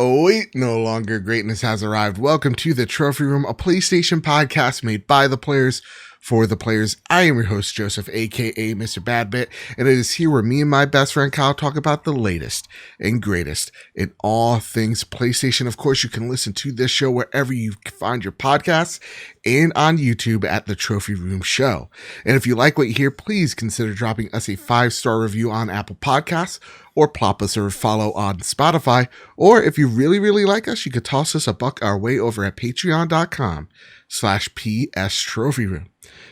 Oh wait, no longer greatness has arrived. Welcome to the Trophy Room, a PlayStation podcast made by the players for the players. I am your host, Joseph, aka Mr. Badbit, and it is here where me and my best friend Kyle talk about the latest and greatest in all things PlayStation. Of course, you can listen to this show wherever you find your podcasts and on YouTube at the Trophy Room Show. And if you like what you hear, please consider dropping us a 5-star review on Apple Podcasts or plop us or follow on Spotify. Or if you really like us, you could toss us a buck our way over at patreon.com/PS Trophy Room.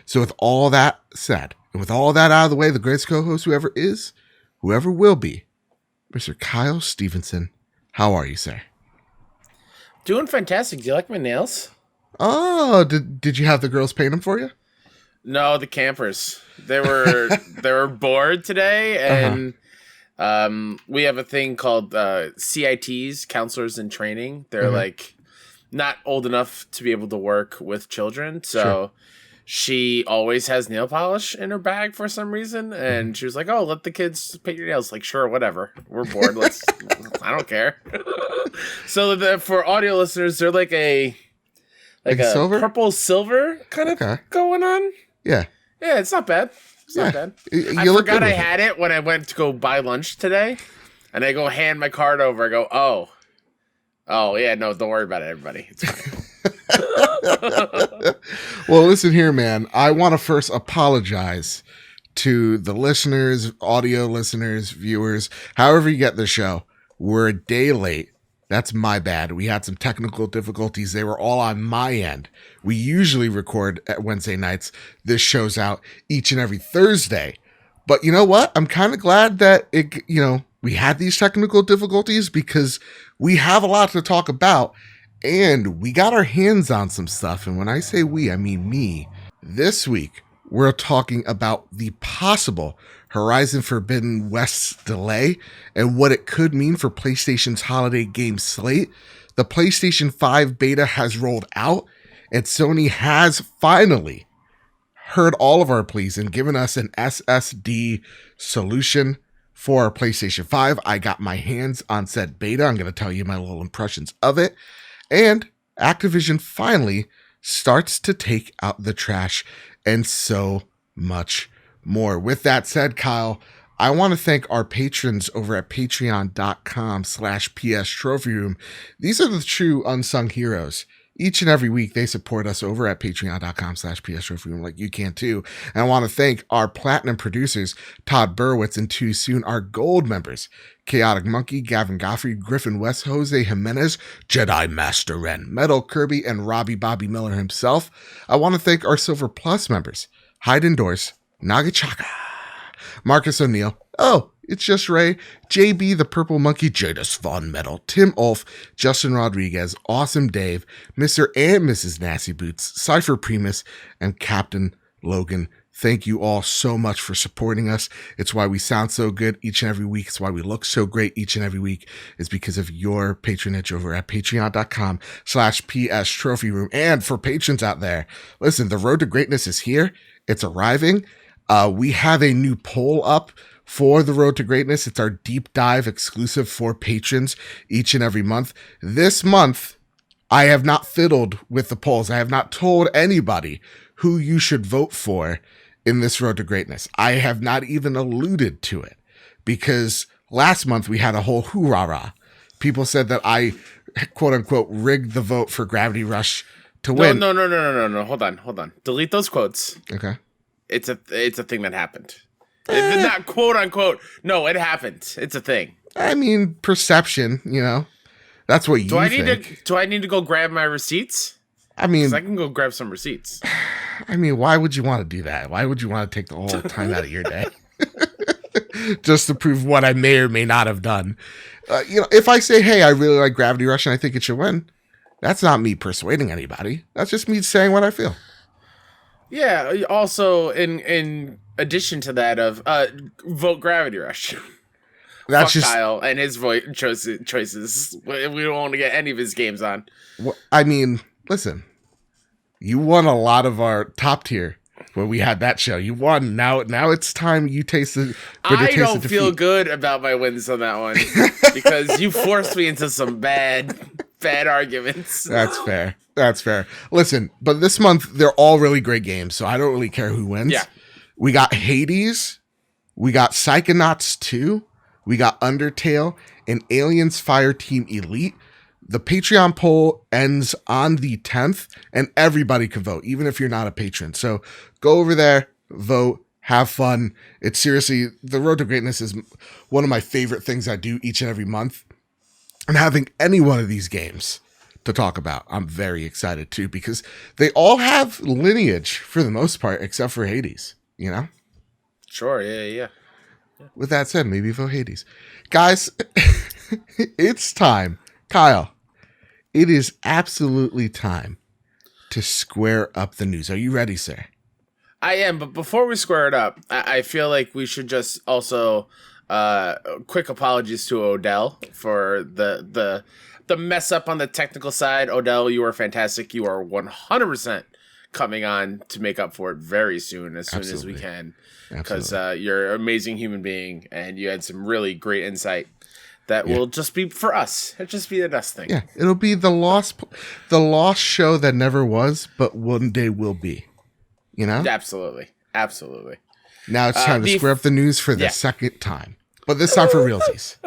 So with all that said, and with all that out of the way, the greatest co-host whoever is, whoever will be, Mr. Kyle Stevenson. How are you, sir? Doing fantastic. Do you like my nails? Oh, did you have the girls paint them for you? No, the campers. They were bored today, and we have a thing called CITs, counselors in training. They're like not old enough to be able to work with children, so she always has nail polish in her bag for some reason, and she was like, "Oh, let the kids paint your nails." Like, sure, whatever. We're bored. I don't care. So for audio listeners, they're like a silver? Purple silver kind of going on. Yeah, it's not bad. It's not bad. I forgot I had it when I went to go buy lunch today, and I go hand my card over. I go, oh yeah, no, don't worry about it, everybody. It's fine. Well, listen here, man. I want to first apologize to the listeners, audio listeners, viewers, however you get the show. We're a day late. That's my bad. We had some technical difficulties. They were all on my end. We usually record at Wednesday nights. This show's out each and every Thursday. But you know what? I'm kind of glad that we had these technical difficulties because we have a lot to talk about and we got our hands on some stuff. And when I say we, I mean me. This week, we're talking about the possible Horizon Forbidden West delay and what it could mean for PlayStation's holiday game slate. The PlayStation 5 beta has rolled out, and Sony has finally heard all of our pleas and given us an SSD solution for our PlayStation 5. I got my hands on said beta. I'm going to tell you my little impressions of it. And Activision finally starts to take out the trash and so much more. With that said, Kyle, I want to thank our patrons over at patreon.com/PS Trophy Room. These are the true unsung heroes. Each and every week, they support us over at patreon.com/PS Trophy Room, like you can too. And I want to thank our platinum producers, Todd Burwitz and Too Soon, our gold members, Chaotic Monkey, Gavin Goffrey, Griffin West, Jose Jimenez, Jedi Master Ren, Metal Kirby, and Robbie Bobby Miller himself. I want to thank our Silver Plus members, Hide Indoors, Nagachaka, Marcus O'Neill, It's Just Ray, JB the Purple Monkey, Jadis Von Metal, Tim Ulf, Justin Rodriguez, Awesome Dave, Mr. and Mrs. Nasty Boots, Cypher Primus, and Captain Logan. Thank you all so much for supporting us. It's why we sound so good each and every week. It's why we look so great each and every week. It's because of your patronage over at patreon.com/PS Trophy Room. And for patrons out there, listen, the road to greatness is here. It's arriving. We have a new poll up for the Road to Greatness. It's our deep dive exclusive for patrons each and every month. This month, I have not fiddled with the polls. I have not told anybody who you should vote for in this Road to Greatness. I have not even alluded to it because last month we had a whole hoorah. People said that I, quote unquote, rigged the vote for Gravity Rush to win. No. Hold on. Delete those quotes. Okay. It's a thing that happened. Not quote unquote. No, it happened. It's a thing. I mean, perception, that's what you think. Do I need to go grab my receipts? I mean, I can go grab some receipts. I mean, why would you want to do that? Why would you want to take the whole time out of your day just to prove what I may or may not have done? If I say, hey, I really like Gravity Rush and I think it should win, that's not me persuading anybody. That's just me saying what I feel. Yeah. Also, in addition to that, vote Gravity Rush. That's Fuck just Kyle and his choices. We don't want to get any of his games on. I mean, listen, you won a lot of our top tier when we had that show. You won. Now it's time you taste the bitter I taste don't of defeat. feel good about my wins on that one because you forced me into some bad arguments. That's fair. That's fair. Listen, but this month they're all really great games, so I don't really care who wins. Yeah. We got Hades, we got Psychonauts 2, we got Undertale, and Aliens Fireteam Elite. The Patreon poll ends on the 10th, and everybody can vote, even if you're not a patron. So go over there, vote, have fun. It's seriously, the Road to Greatness is one of my favorite things I do each and every month. And having any one of these games to talk about, I'm very excited too, because they all have lineage for the most part, except for Hades, you know? Sure, yeah. With that said, maybe vote Hades. Guys, it's time. Kyle, it is absolutely time to square up the news. Are you ready, sir? I am, but before we square it up, I feel like we should just also quick apologies to Odell for the mess up on the technical side. Odell, you are fantastic. You are 100% coming on to make up for it very soon, as soon as we can, because you're an amazing human being and you had some really great insight that will just be for us. It'll just be the best thing. Yeah, it'll be the lost show that never was, but one day will be. You know? Absolutely. Now it's time to square up the news for the second time. But this time for realsies.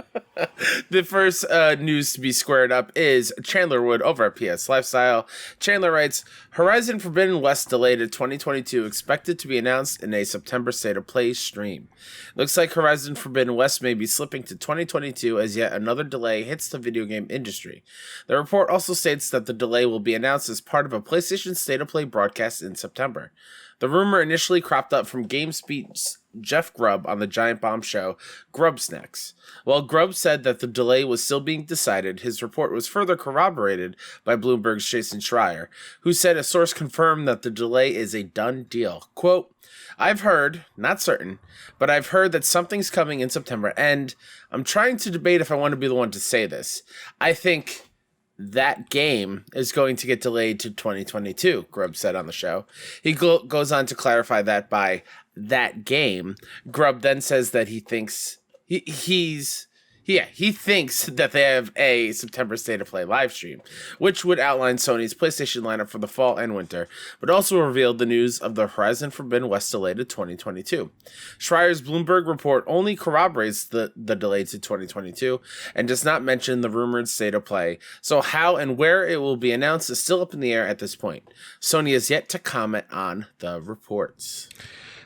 The first news to be squared up is Chandler Wood over at PS Lifestyle. Chandler writes, Horizon Forbidden West delayed to 2022, expected to be announced in a September State of Play stream. Looks like Horizon Forbidden West may be slipping to 2022 as yet another delay hits the video game industry. The report also states that the delay will be announced as part of a PlayStation State of Play broadcast in September. The rumor initially cropped up from GameSpeak's Jeff Grubb on the Giant Bomb show, Grubb Snacks. While Grubb said that the delay was still being decided, his report was further corroborated by Bloomberg's Jason Schreier, who said a source confirmed that the delay is a done deal. Quote, I've heard, not certain, but I've heard that something's coming in September, and I'm trying to debate if I want to be the one to say this. I think that game is going to get delayed to 2022, Grubb said on the show. He goes on to clarify that by that game. Grubb then says that he thinks he thinks that they have a September State of Play live stream, which would outline Sony's PlayStation lineup for the fall and winter, but also revealed the news of the Horizon Forbidden West delay to 2022. Schreier's Bloomberg report only corroborates the delay to 2022 and does not mention the rumored State of Play, so how and where it will be announced is still up in the air at this point. Sony has yet to comment on the reports.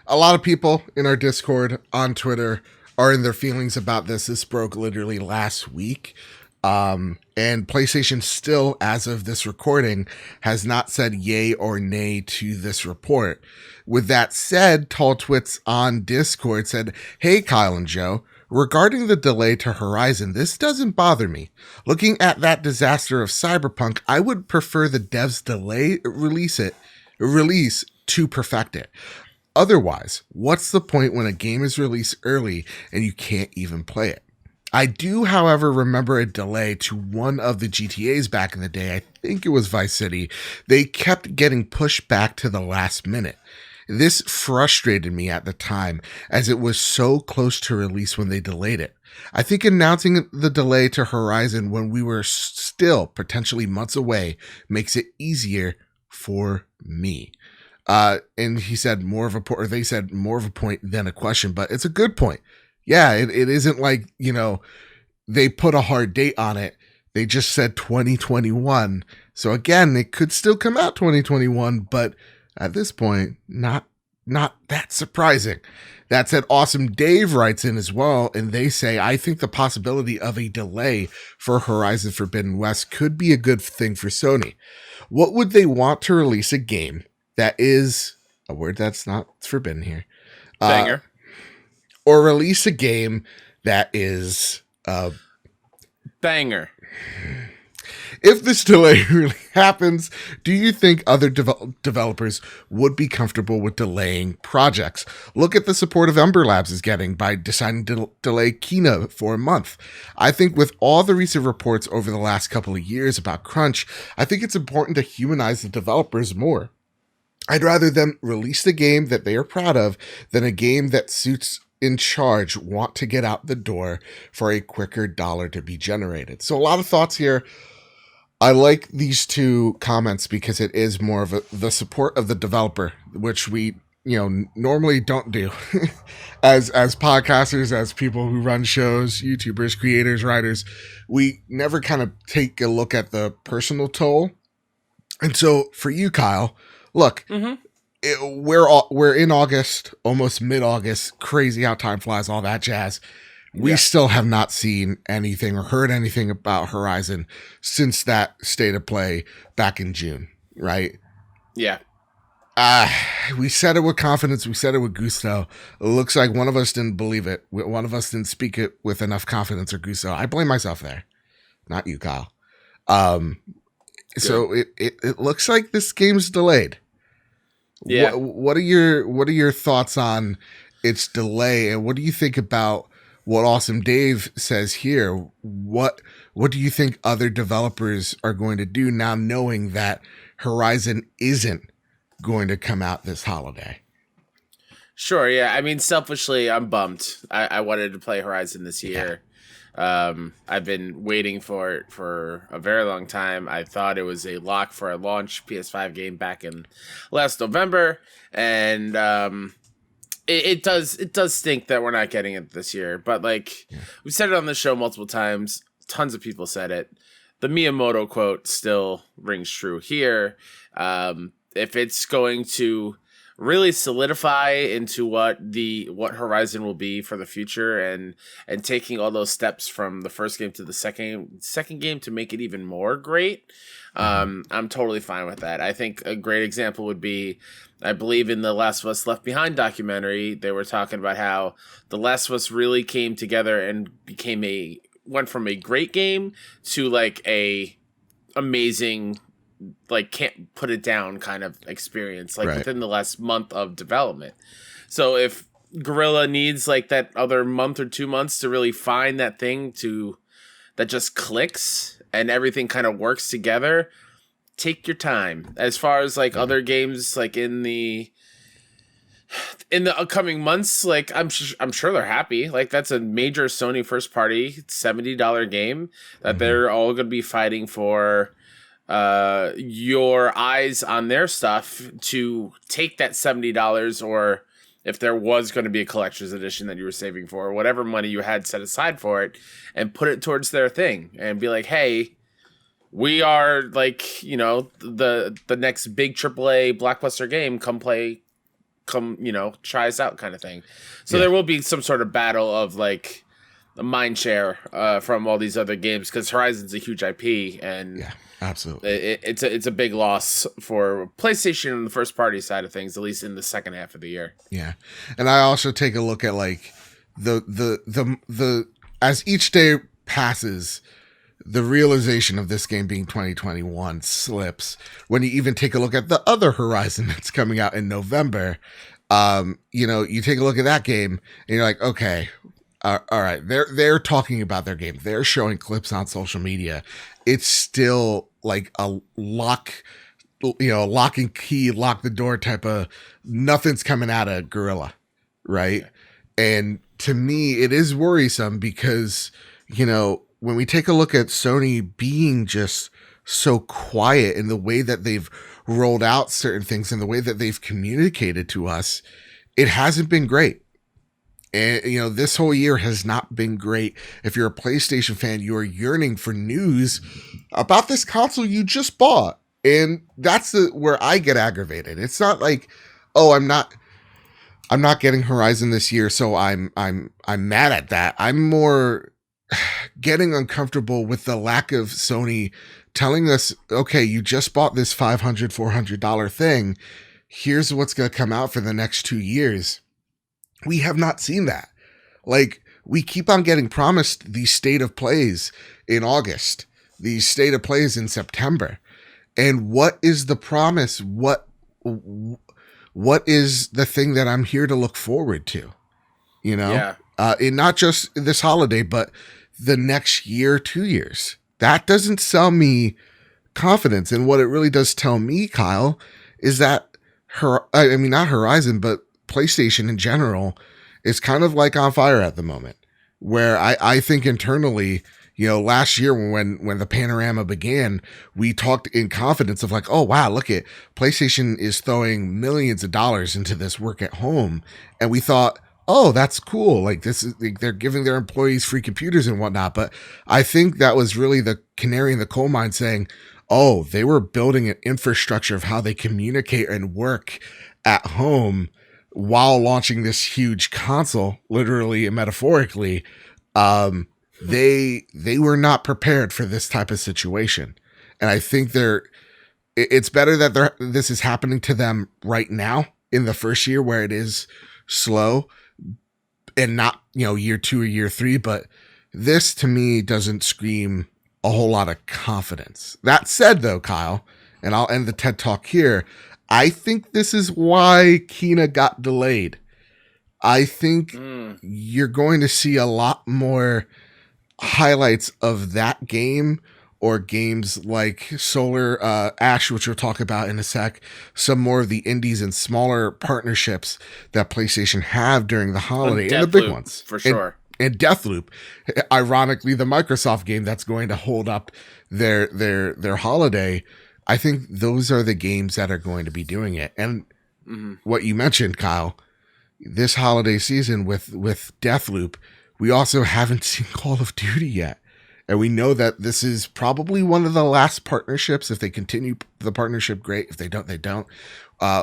A lot of people in our Discord, on Twitter, are in their feelings about this. This broke literally last week. And PlayStation still, as of this recording, has not said yay or nay to this report. With that said, Tall Twits on Discord said, Hey, Kyle and Joe, regarding the delay to Horizon, this doesn't bother me. Looking at that disaster of Cyberpunk, I would prefer the devs delay release to perfect it. Otherwise, what's the point when a game is released early and you can't even play it? I do, however, remember a delay to one of the GTAs back in the day. I think it was Vice City. They kept getting pushed back to the last minute. This frustrated me at the time as it was so close to release when they delayed it. I think announcing the delay to Horizon when we were still potentially months away makes it easier for me. And he said they said more of a point than a question, but it's a good point. Yeah, it isn't like, they put a hard date on it. They just said 2021. So again, it could still come out 2021, but at this point, not that surprising. That said, Awesome Dave writes in as well, and they say, I think the possibility of a delay for Horizon Forbidden West could be a good thing for Sony. What would they want to release a game that is a word that's not forbidden here. Banger. Or release a game that is banger. If this delay really happens, do you think other developers would be comfortable with delaying projects? Look at the support of Ember Labs is getting by deciding to delay Kena for a month. I think with all the recent reports over the last couple of years about crunch, I think it's important to humanize the developers more. I'd rather them release the game that they are proud of than a game that suits in charge want to get out the door for a quicker dollar to be generated. So a lot of thoughts here. I like these two comments because it is more of the support of the developer, which we, normally don't do as podcasters, as people who run shows, YouTubers, creators, writers. We never kind of take a look at the personal toll. And so for you, Kyle, look, we're in August, almost mid-August, crazy how time flies, all that jazz. We still have not seen anything or heard anything about Horizon since that state of play back in June, right? Yeah. We said it with confidence. We said it with gusto. It looks like one of us didn't believe it. One of us didn't speak it with enough confidence or gusto. I blame myself there, not you, Kyle. So it looks like this game's delayed. Yeah. What are your thoughts on its delay, and what do you think about what Awesome Dave says here? What do you think other developers are going to do now, knowing that Horizon isn't going to come out this holiday? Sure, yeah. I mean, selfishly, I'm bummed. I wanted to play Horizon this year. I've been waiting for it for a very long time. I thought it was a lock for a launch PS5 game back in last November, and it does stink that we're not getting it this year. But we said it on the show multiple times. Tons of people said it. The Miyamoto quote still rings true here. If it's going to really solidify into what Horizon will be for the future, and taking all those steps from the first game to the second game to make it even more great, I'm totally fine with that. I think a great example would be, I believe in the Last of Us Left Behind documentary, they were talking about how The Last of Us really came together and went from a great game to a amazing, can't put it down kind of experience, right, within the last month of development. So if Guerrilla needs that other month or 2 months to really find that thing that just clicks and everything kind of works together, take your time. As far as other games in the upcoming months, I'm sure they're happy. That's a major Sony first party $70 game that they're all going to be fighting for your eyes on their stuff to take that $70, or if there was going to be a collector's edition that you were saving for, whatever money you had set aside for it, and put it towards their thing and be like, hey, we are the next big AAA blockbuster game, come try us out kind of thing. So there will be some sort of battle of the mind share from all these other games, because Horizon's a huge IP, and absolutely, it's a big loss for PlayStation on the first party side of things, at least in the second half of the year. Yeah, and I also take a look at the as each day passes, the realization of this game being 2021 slips. When you even take a look at the other Horizon that's coming out in November, you take a look at that game and you're like, okay. All right, they're talking about their game. They're showing clips on social media. It's still a lock and key, lock the door type of, nothing's coming out of Guerrilla, right? Yeah. And to me, it is worrisome because, when we take a look at Sony being just so quiet in the way that they've rolled out certain things and the way that they've communicated to us, it hasn't been great. And, this whole year has not been great. If you're a PlayStation fan, you are yearning for news about this console you just bought. And that's where I get aggravated. It's not oh, I'm not getting Horizon this year, so I'm mad at that. I'm more getting uncomfortable with the lack of Sony telling us, okay, you just bought this $500, $400 thing. Here's what's going to come out for the next 2 years. We have not seen that. We keep on getting promised these state of plays in August, these state of plays in September. And what is the promise? What is the thing that I'm here to look forward to? And not just this holiday, but the next year, 2 years. That doesn't sell me confidence. And what it really does tell me, Kyle, is that I mean, not Horizon, but PlayStation in general is kind of like on fire at the moment, where I think internally, last year when the panorama began, we talked in confidence of like, oh wow, look at PlayStation is throwing millions of dollars into this work at home. And we thought, oh, that's cool. Like this is like, they're giving their employees free computers and whatnot. But I think that was really the canary in the coal mine saying, oh, they were building an infrastructure of how they communicate and work at home while launching this huge console, literally and metaphorically. They were not prepared for this type of situation. And I think it's better that this is happening to them right now in the first year where it is slow and not, year 2 or year 3. But this to me doesn't scream a whole lot of confidence. That said though, Kyle, and I'll end the TED Talk here, I think this is why Kena got delayed. I think you're going to see a lot more highlights of that game or games like Solar Ash, which we'll talk about in a sec, some more of the indies and smaller partnerships that PlayStation have during the holiday, and the big ones. For sure. And Deathloop, ironically, the Microsoft game that's going to hold up their holiday. I think those are the games that are going to be doing it. And what you mentioned, Kyle, this holiday season with Deathloop, we also haven't seen Call of Duty yet. And we know that this is probably one of the last partnerships. If they continue the partnership, great. If they don't, they don't.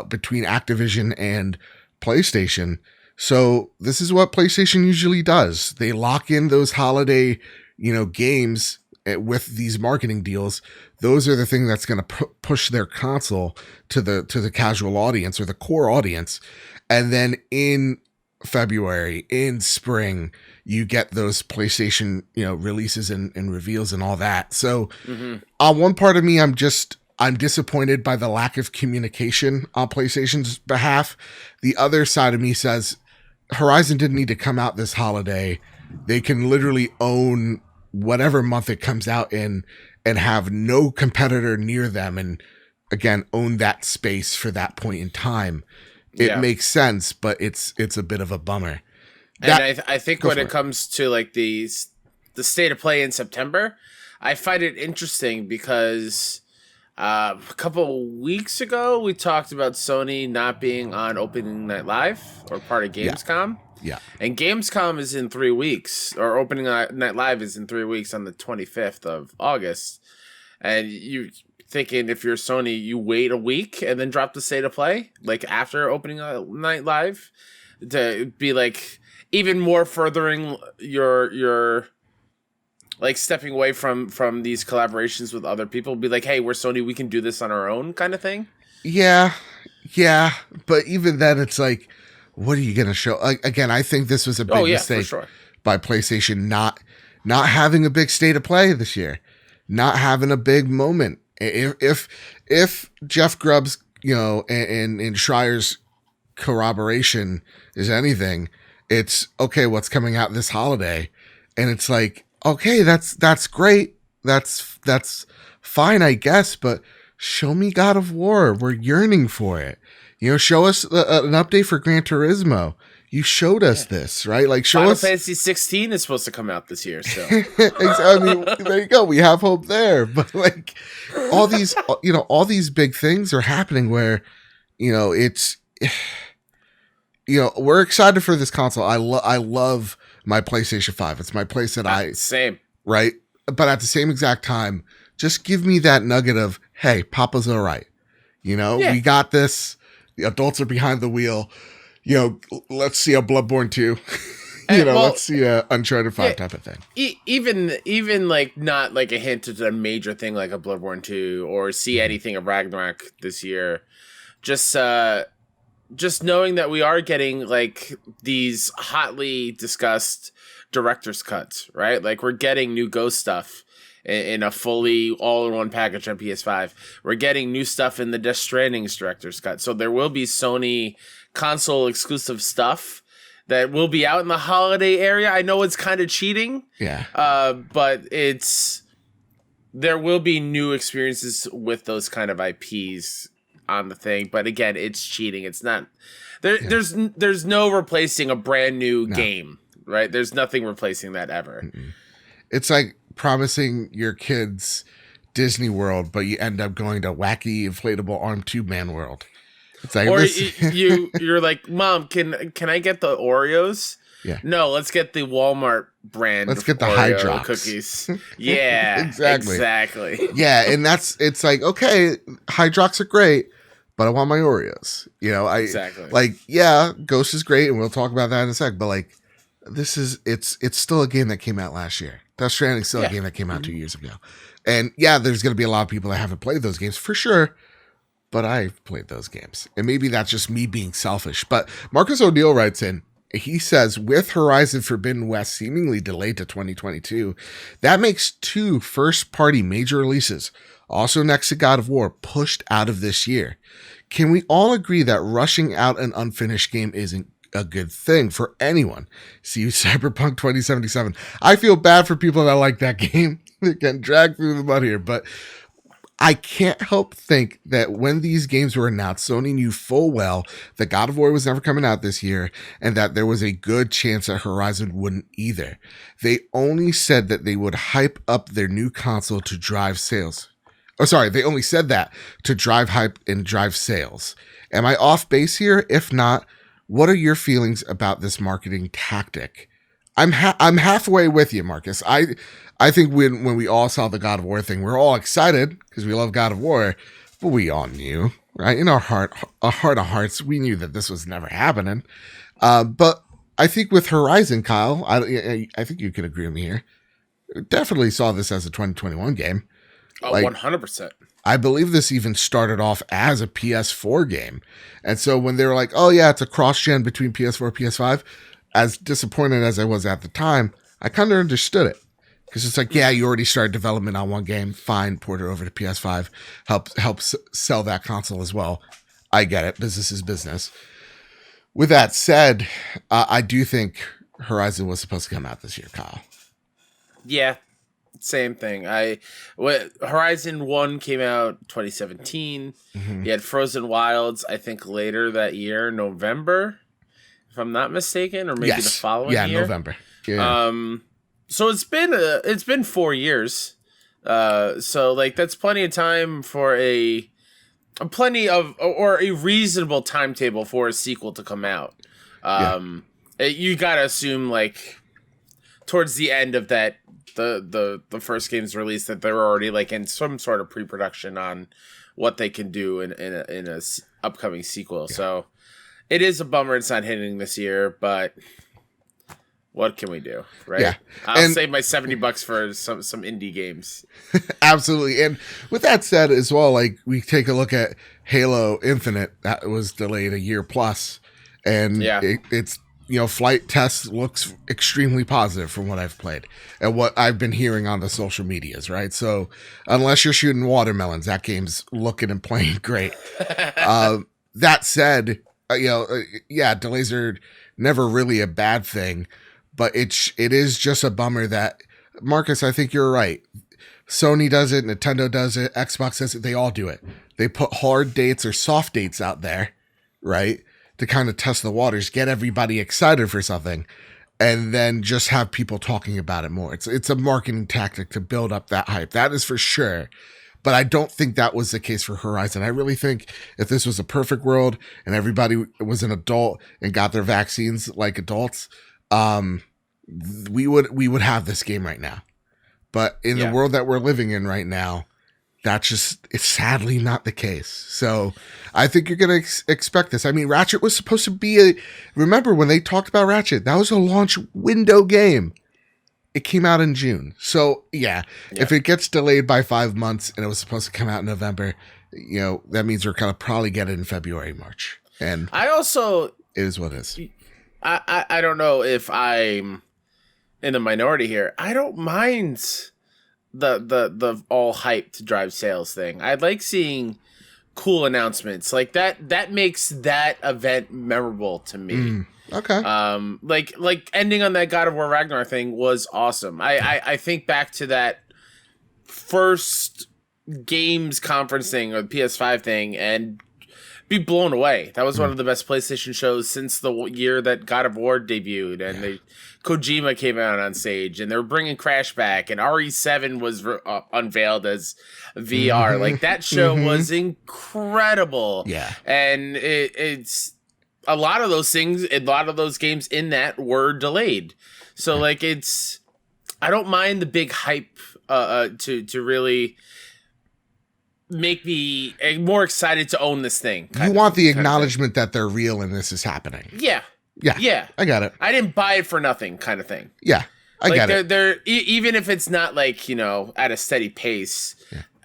Between Activision and PlayStation. So this is what PlayStation usually does. They lock in those holiday, games with these marketing deals. Those are the thing that's going to push their console to the casual audience or the core audience. And then in February, in spring, you get those PlayStation, releases and reveals and all that. So on one part of me, I'm disappointed by the lack of communication on PlayStation's behalf. The other side of me says Horizon didn't need to come out this holiday. They can literally own whatever month it comes out in and have no competitor near them. And again, own that space for that point in time. It makes sense, but it's a bit of a bummer. And I think when it comes to like the state of play in September, I find it interesting because a couple weeks ago we talked about Sony not being on Opening Night Live or part of Gamescom. Yeah. And Gamescom is in 3 weeks, or Opening Night Live is in 3 weeks on the 25th of August. And you thinking if you're Sony, you wait a week and then drop the state of play like after Opening Night Live to be like even more furthering your like stepping away from these collaborations with other people. Be like, hey, we're Sony, we can do this on our own kind of thing. Yeah. But even then, it's like, what are you going to show? Again, I think this was a big mistake by PlayStation not having a big state of play this year, not having a big moment. If Jeff Grubb's, and Schreier's corroboration is anything, it's okay, what's coming out this holiday? And it's like, okay, that's great. That's fine, I guess, but show me God of War. We're yearning for it. Show us an update for Gran Turismo. You showed us this, right? Like, show Final us. Fantasy 16 is supposed to come out this year, so. I mean, there you go. We have hope there. But like, all these big things are happening where, it's, we're excited for this console. I love my PlayStation 5. It's my place that same. Right. But at the same exact time, just give me that nugget of, hey, Papa's all right. We got this. The adults are behind the wheel. Let's see a Bloodborne 2. Let's see a Uncharted 5 type of thing. Even like not like a hint at a major thing like a Bloodborne 2 or see anything of Ragnarok this year. Just knowing that we are getting like these hotly discussed director's cuts, right? Like we're getting new Ghost stuff in a fully all-in-one package on PS5. We're getting new stuff in the Death Stranding's director's cut. So there will be Sony console exclusive stuff that will be out in the holiday area. I know it's kind of cheating. Yeah. But there will be new experiences with those kind of IPs on the thing, but again, it's cheating. It's not there. Yeah. There's no replacing a brand new game, right? There's nothing replacing that ever. It's like promising your kids Disney World, but you end up going to wacky inflatable arm tube man world. It's like, or you're like, Mom, can I get the Oreos? Yeah. No, let's get the Walmart brand. Let's get the Oreo Hydrox cookies. Yeah, exactly. Yeah, and it's like, okay, Hydrox are great, but I want my Oreos. Exactly. Like, yeah, Ghost is great, and we'll talk about that in a sec. But like, it's still a game that came out last year. Death Stranding's still a game that came out 2 years ago, and yeah, there's gonna be a lot of people that haven't played those games for sure. But I've played those games, and maybe that's just me being selfish. But Marcus O'Neill writes in. He says, with Horizon Forbidden West seemingly delayed to 2022, that makes 2 first-party major releases, also next to God of War, pushed out of this year. Can we all agree that rushing out an unfinished game isn't a good thing for anyone? See Cyberpunk 2077. I feel bad for people that like that game. They're getting dragged through the mud here, but I can't help think that when these games were announced, Sony knew full well that God of War was never coming out this year and that there was a good chance that Horizon wouldn't either. They only said that they would hype up their new console to drive sales. Oh, sorry, they only said that to drive hype and drive sales. Am I off base here? If not, what are your feelings about this marketing tactic? I'm halfway with you, Marcus. I think when we all saw the God of War thing, we're all excited because we love God of War, but we all knew, right? In our heart of hearts, we knew that this was never happening. But I think with Horizon, Kyle, I think you can agree with me here. Definitely saw this as a 2021 game. Oh, 100%. I believe this even started off as a PS4 game. And so when they were like, oh yeah, it's a cross-gen between PS4 and PS5, as disappointed as I was at the time, I kind of understood it. Because it's like, yeah, you already started development on one game. Fine, port it over to PS5. Helps sell that console as well. I get it. Business is business. With that said, I do think Horizon was supposed to come out this year, Kyle. Yeah, same thing. Horizon 1 came out 2017. You had Frozen Wilds, I think, later that year, November, if I'm not mistaken, or maybe the following year. Yeah, November. Yeah. So it's been 4 years. So like that's plenty of time for a reasonable timetable for a sequel to come out. You gotta assume like towards the end of that the first game's release that they're already like in some sort of pre-production on what they can do in a upcoming sequel. Yeah. So it is a bummer it's not hitting this year, but what can we do, right? Yeah. I'll save my $70 for some indie games. Absolutely. And with that said as well, like we take a look at Halo Infinite, that was delayed a year plus. And it's, flight test looks extremely positive from what I've played and what I've been hearing on the social medias, right? So unless you're shooting watermelons, that game's looking and playing great. That said, delays are never really a bad thing. But it is just a bummer that, Marcus, I think you're right. Sony does it, Nintendo does it, Xbox does it, they all do it. They put hard dates or soft dates out there, right, to kind of test the waters, get everybody excited for something, and then just have people talking about it more. It's a marketing tactic to build up that hype. That is for sure. But I don't think that was the case for Horizon. I really think if this was a perfect world and everybody was an adult and got their vaccines like adults, we would have this game right now. But in the world that we're living in right now, it's sadly not the case. So I think you're going to expect this. I mean, Ratchet was supposed to be remember when they talked about Ratchet, that was a launch window game. It came out in June. So if it gets delayed by 5 months and it was supposed to come out in November, that means we're going to probably get it in February, March. And it is what it is. I don't know if I'm in the minority here. I don't mind the all hype to drive sales thing. I like seeing cool announcements like that. That makes that event memorable to me. Okay. Like ending on that God of War Ragnarok thing was awesome. I think back to that first games conference thing or the PS5 thing and be blown away. That was one of the best PlayStation shows since the year that God of War debuted, and Kojima came out on stage, and they were bringing Crash back, and RE7 was unveiled as VR. Like, that show was incredible. Yeah. And it's a lot of those things, a lot of those games in that were delayed. So, like, I don't mind the big hype to really make me more excited to own this thing. You want the acknowledgement that they're real and this is happening. Yeah. I got it. I didn't buy it for nothing, kind of thing. Yeah, I like got it. They're even if it's not like, you know, at a steady pace,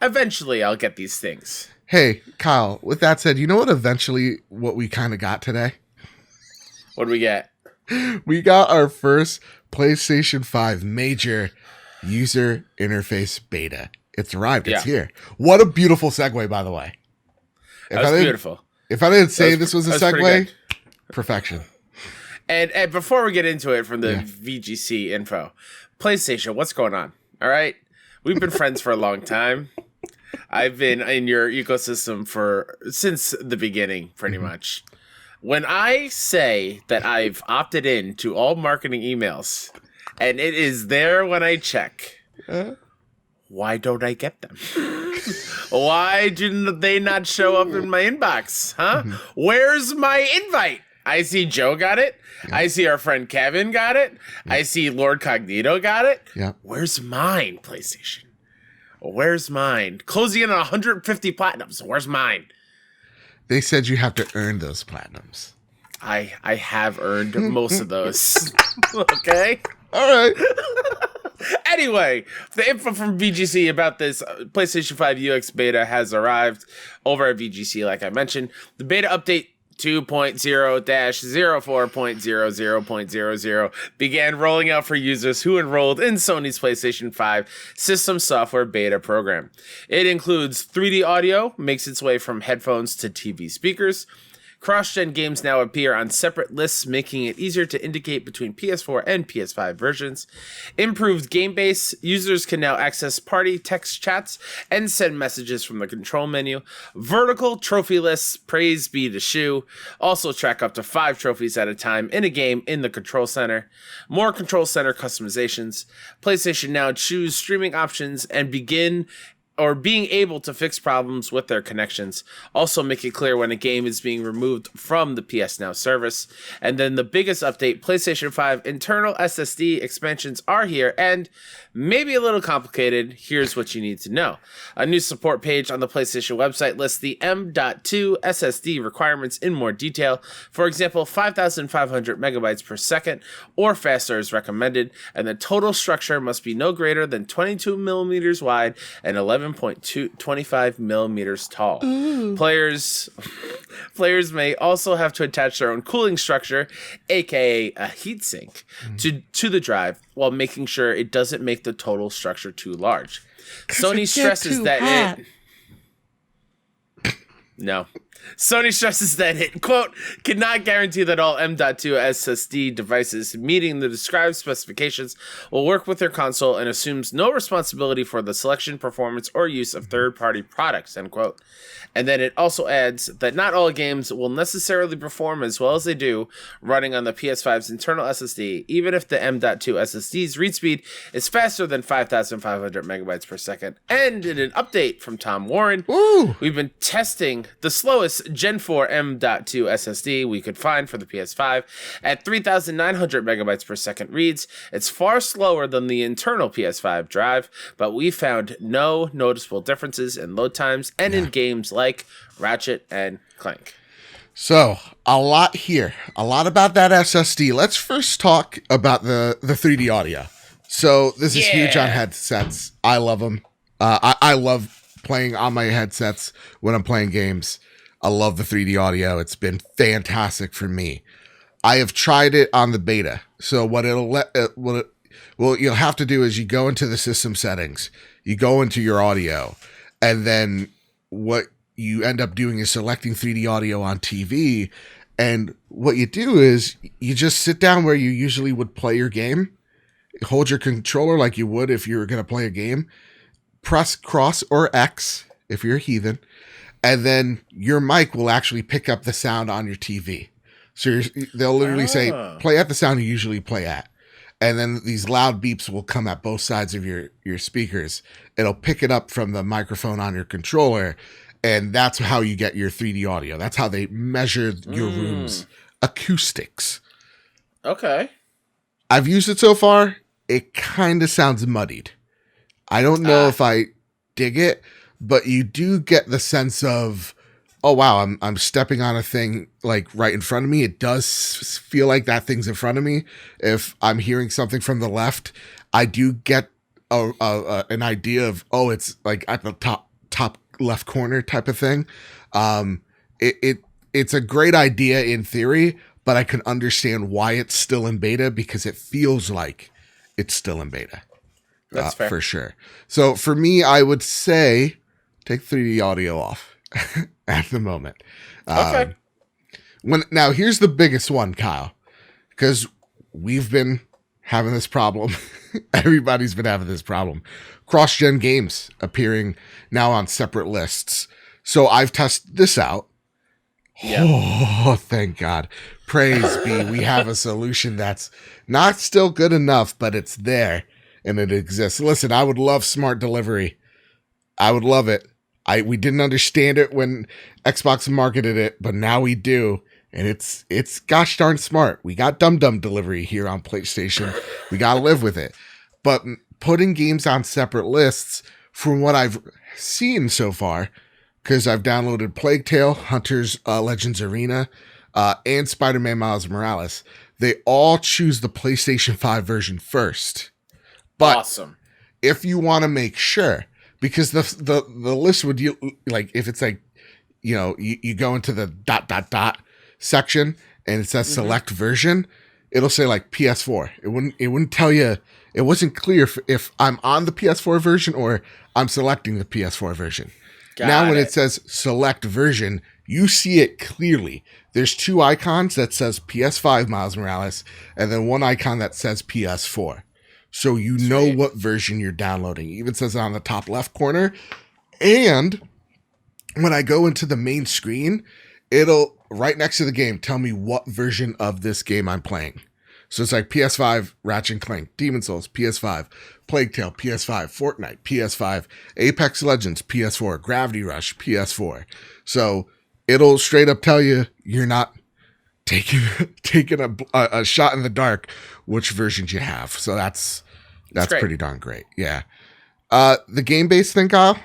eventually I'll get these things. Hey, Kyle, with that said, you know what we kind of got today? What do we get? We got our first PlayStation 5 major user interface beta. It's arrived. It's here. What a beautiful segue, by the way. That was beautiful. If I didn't say this was a segue, perfection. And before we get into it from the VGC info, PlayStation, what's going on? All right. We've been friends for a long time. I've been in your ecosystem since the beginning, pretty much. When I say that I've opted in to all marketing emails and it is there when I check, why don't I get them? Why do they not show up in my inbox? Huh? Where's my invite? I see Joe got it. I see our friend Kevin got it. I see Lord Cognito got it. Yeah. Where's mine, PlayStation? Where's mine? Closing in on 150 platinums. Where's mine? They said you have to earn those platinums. I have earned most of those. Okay? All right. Anyway, the info from VGC about this PlayStation 5 UX beta has arrived over at VGC, like I mentioned. The beta update 2.0-04.00.00 began rolling out for users who enrolled in Sony's PlayStation 5 System Software Beta program. It includes 3D audio, makes its way from headphones to TV speakers. Cross-gen games now appear on separate lists, making it easier to indicate between PS4 and PS5 versions. Improved game base, users can now access party text chats and send messages from the control menu. Vertical trophy lists, praise be to Shu. Also track up to 5 trophies at a time in a game in the control center. More control center customizations. PlayStation Now choose streaming options and being able to fix problems with their connections. Also make it clear when a game is being removed from the PSNow service. And then the biggest update, PlayStation 5 internal SSD expansions are here and maybe a little complicated. Here's what you need to know. A new support page on the PlayStation website lists the M.2 SSD requirements in more detail. For example, 5,500 megabytes per second or faster is recommended, and the total structure must be no greater than 22 millimeters wide and 11.25 millimeters tall. Players may also have to attach their own cooling structure, aka a heatsink, to the drive while making sure it doesn't make the total structure too large. Sony stresses that Sony stresses that it, quote, cannot guarantee that all M.2 SSD devices meeting the described specifications will work with their console and assumes no responsibility for the selection, performance, or use of third-party products, end quote. And then it also adds that not all games will necessarily perform as well as they do running on the PS5's internal SSD, even if the M.2 SSD's read speed is faster than 5,500 megabytes per second. And in an update from Tom Warren, we've been testing the slowest Gen 4 M.2 SSD we could find for the PS5 at 3,900 megabytes per second reads. It's far slower than the internal PS5 drive, but we found no noticeable differences in load times and in games like Ratchet and Clank. So, a lot here. A lot about that SSD. Let's first talk about the 3D audio. So, this is huge on headsets. I love them. I love playing on my headsets when I'm playing games. I love the 3D audio. It's been fantastic for me. I have tried it on the beta. So, what you'll have to do is you go into the system settings, you go into your audio, and then what you end up doing is selecting 3D audio on TV. And what you do is you just sit down where you usually would play your game, hold your controller like you would if you were going to play a game, press cross or X if you're a heathen, and then your mic will actually pick up the sound on your TV. So they'll literally say, play at the sound you usually play at. And then these loud beeps will come at both sides of your speakers. It'll pick it up from the microphone on your controller. And that's how you get your 3D audio. That's how they measure your room's acoustics. Okay. I've used it so far. It kind of sounds muddied. I don't know if I dig it, but you do get the sense of, oh wow, I'm stepping on a thing like right in front of me. It does feel like that thing's in front of me. If I'm hearing something from the left, I do get an idea of, oh, it's like at the top left corner type of thing. It's a great idea in theory, but I can understand why it's still in beta because it feels like it's still in beta. That's fair. For sure. So for me, I would say take 3D audio off at the moment. Okay. Now here's the biggest one, Kyle, because we've been having this problem. Everybody's been having this problem. Cross-gen games appearing now on separate lists. So I've tested this out. Yeah. Oh, thank God. Praise be. We have a solution that's not still good enough, but it's there and it exists. Listen, I would love smart delivery. I would love it. We didn't understand it when Xbox marketed it, but now we do. And it's gosh darn smart. We got dumb delivery here on PlayStation. We got to live with it. But putting games on separate lists, from what I've seen so far, because I've downloaded Plague Tale, Hunter's Legends Arena, and Spider-Man Miles Morales, they all choose the PlayStation 5 version first. But awesome. If you want to make sure, because the list would, like, if it's like, you go into the ... section and it says select version, it'll say like PS4. It wouldn't tell you. It wasn't clear if I'm on the PS4 version or I'm selecting the PS4 version. When it says select version, you see it clearly. There's two icons that says PS5 Miles Morales and then one icon that says PS4. So you know what version you're downloading. It even says it on the top left corner. And when I go into the main screen, it'll, right next to the game, tell me what version of this game I'm playing. So it's like PS5, Ratchet & Clank, Demon's Souls, PS5, Plague Tale, PS5, Fortnite, PS5, Apex Legends, PS4, Gravity Rush, PS4. So it'll straight up tell you you're not taking a shot in the dark which versions you have. So that's pretty darn great. Yeah. The game-based thing, Kyle?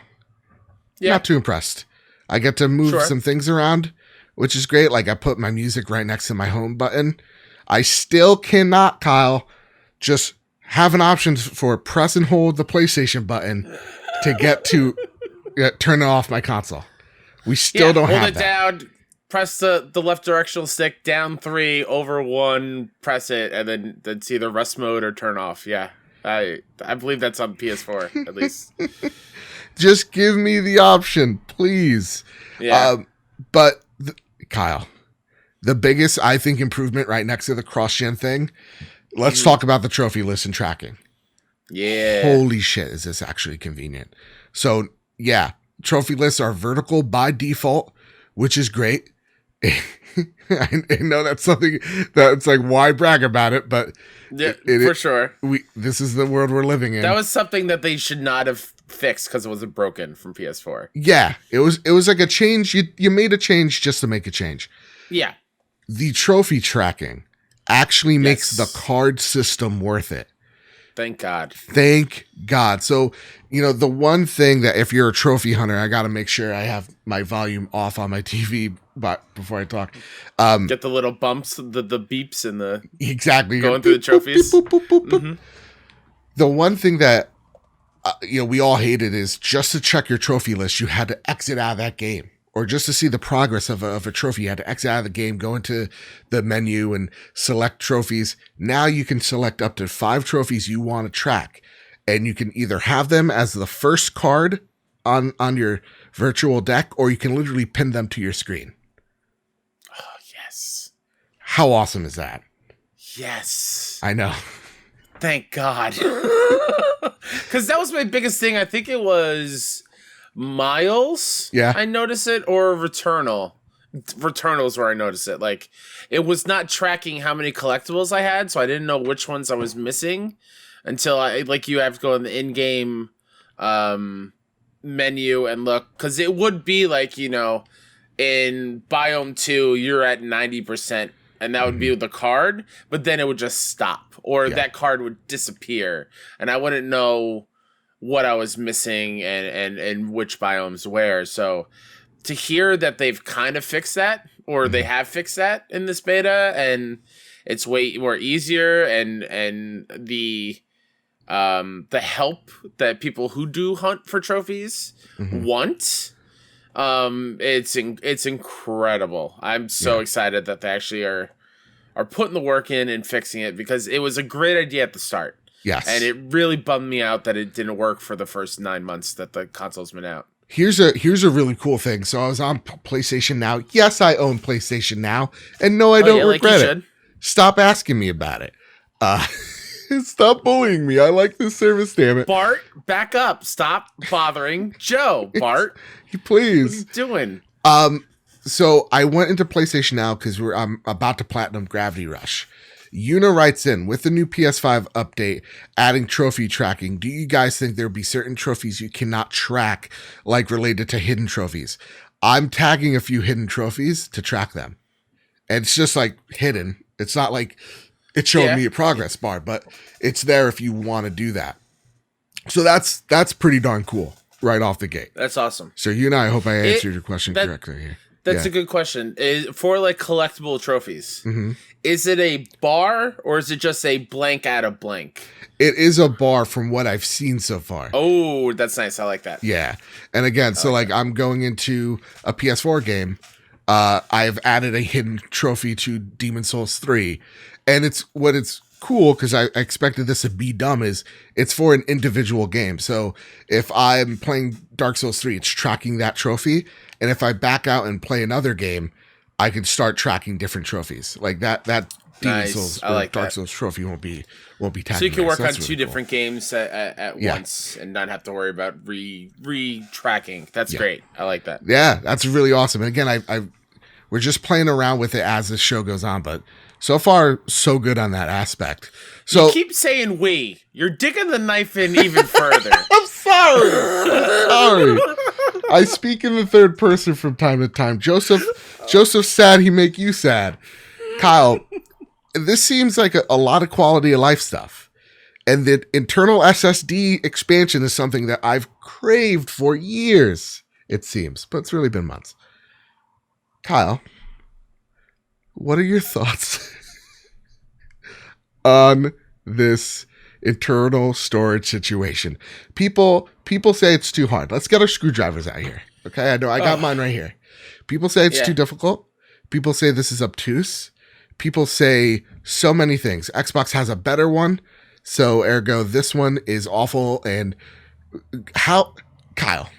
Yeah. Not too impressed. I get to move some things around, which is great. Like I put my music right next to my home button. I still cannot, Kyle, just have an option for press and hold the PlayStation button to get to turn off my console. We still don't have that. Hold it down, press the left directional stick, down 3, over 1, press it, and then it's either rest mode or turn off. Yeah, I believe that's on PS4, at least. Just give me the option, please. Yeah. Kyle, the biggest, I think, improvement right next to the cross-gen thing, let's talk about the trophy list and tracking. Yeah. Holy shit, is this actually convenient. So, yeah, trophy lists are vertical by default, which is great. I know that's something that's like, why brag about it? But for sure. This is the world we're living in. That was something that they should not have fixed because it wasn't broken from PS4. Yeah, it was like a change. You made a change just to make a change. Yeah. The trophy tracking actually makes the card system worth it. Thank God. Thank God. So, the one thing that if you're a trophy hunter, I got to make sure I have my volume off on my TV before I talk. Get the little bumps, the beeps and the... Exactly. Going through the trophies. Beep, boop, boop, boop, boop. The one thing that, we all hated is just to check your trophy list, you had to exit out of that game. Or just to see the progress of a trophy, you had to exit out of the game, go into the menu and select trophies. Now you can select up to 5 trophies you want to track. And you can either have them as the first card on your virtual deck, or you can literally pin them to your screen. Oh, yes. How awesome is that? Yes. I know. Thank God. Because that was my biggest thing. I think it was Miles, I notice it, or Returnal. Returnal's where I noticed it. Like, it was not tracking how many collectibles I had, so I didn't know which ones I was missing until you have to go in the in-game menu and look, because it would be like, in Biome 2, you're at 90%, and that would be with the card, but then it would just stop, or that card would disappear, and I wouldn't know what I was missing and which biomes where. So to hear that they've kind of fixed that, or they have fixed that in this beta, and it's way more easier, and the help that people who do hunt for trophies want, it's incredible. I'm so excited that they actually are putting the work in and fixing it, because it was a great idea at the start. Yes. And it really bummed me out that it didn't work for the first 9 months that the console's been out. Here's a really cool thing. So I was on PlayStation Now. Yes, I own PlayStation Now. And no, I don't regret it. Stop asking me about it. Stop bullying me. I like this service, damn it. Bart, back up. Stop bothering Joe. Bart. Please. What are you doing? So I went into PlayStation Now because I'm about to platinum Gravity Rush. Una writes in, with the new PS5 update, adding trophy tracking, do you guys think there'll be certain trophies you cannot track, like related to hidden trophies? I'm tagging a few hidden trophies to track them. And it's just like hidden. It's not like it's showing me a progress bar, but it's there if you want to do that. So that's pretty darn cool right off the gate. That's awesome. So I hope I answered your question correctly here. That's a good question. For like collectible trophies, is it a bar or is it just a blank out of blank? It is a bar from what I've seen so far. Oh, that's nice. I like that. Yeah. And again, I'm going into a PS4 game. I've added a hidden trophy to Demon's Souls 3. And it's cool, because I expected this to be dumb, is it's for an individual game. So if I'm playing Dark Souls 3, it's tracking that trophy. And if I back out and play another game, I can start tracking different trophies. Like that Demon's Souls or Dark Souls trophy won't be tagged. So you can work on two different games at once and not have to worry about re-tracking. That's great. I like that. Yeah, that's really awesome. And again, we're just playing around with it as the show goes on, but so far, so good on that aspect. So you keep saying we. You're digging the knife in even further. I'm sorry. I speak in the third person from time to time. Joseph's sad, he make you sad. Kyle, this seems like a lot of quality of life stuff. And the internal SSD expansion is something that I've craved for years, it seems. But it's really been months. Kyle, what are your thoughts on this internal storage situation? People say it's too hard. Let's get our screwdrivers out here. Okay, I know I got mine right here. People say it's too difficult. People say this is obtuse. People say so many things. Xbox has a better one, so ergo this one is awful. And how, Kyle,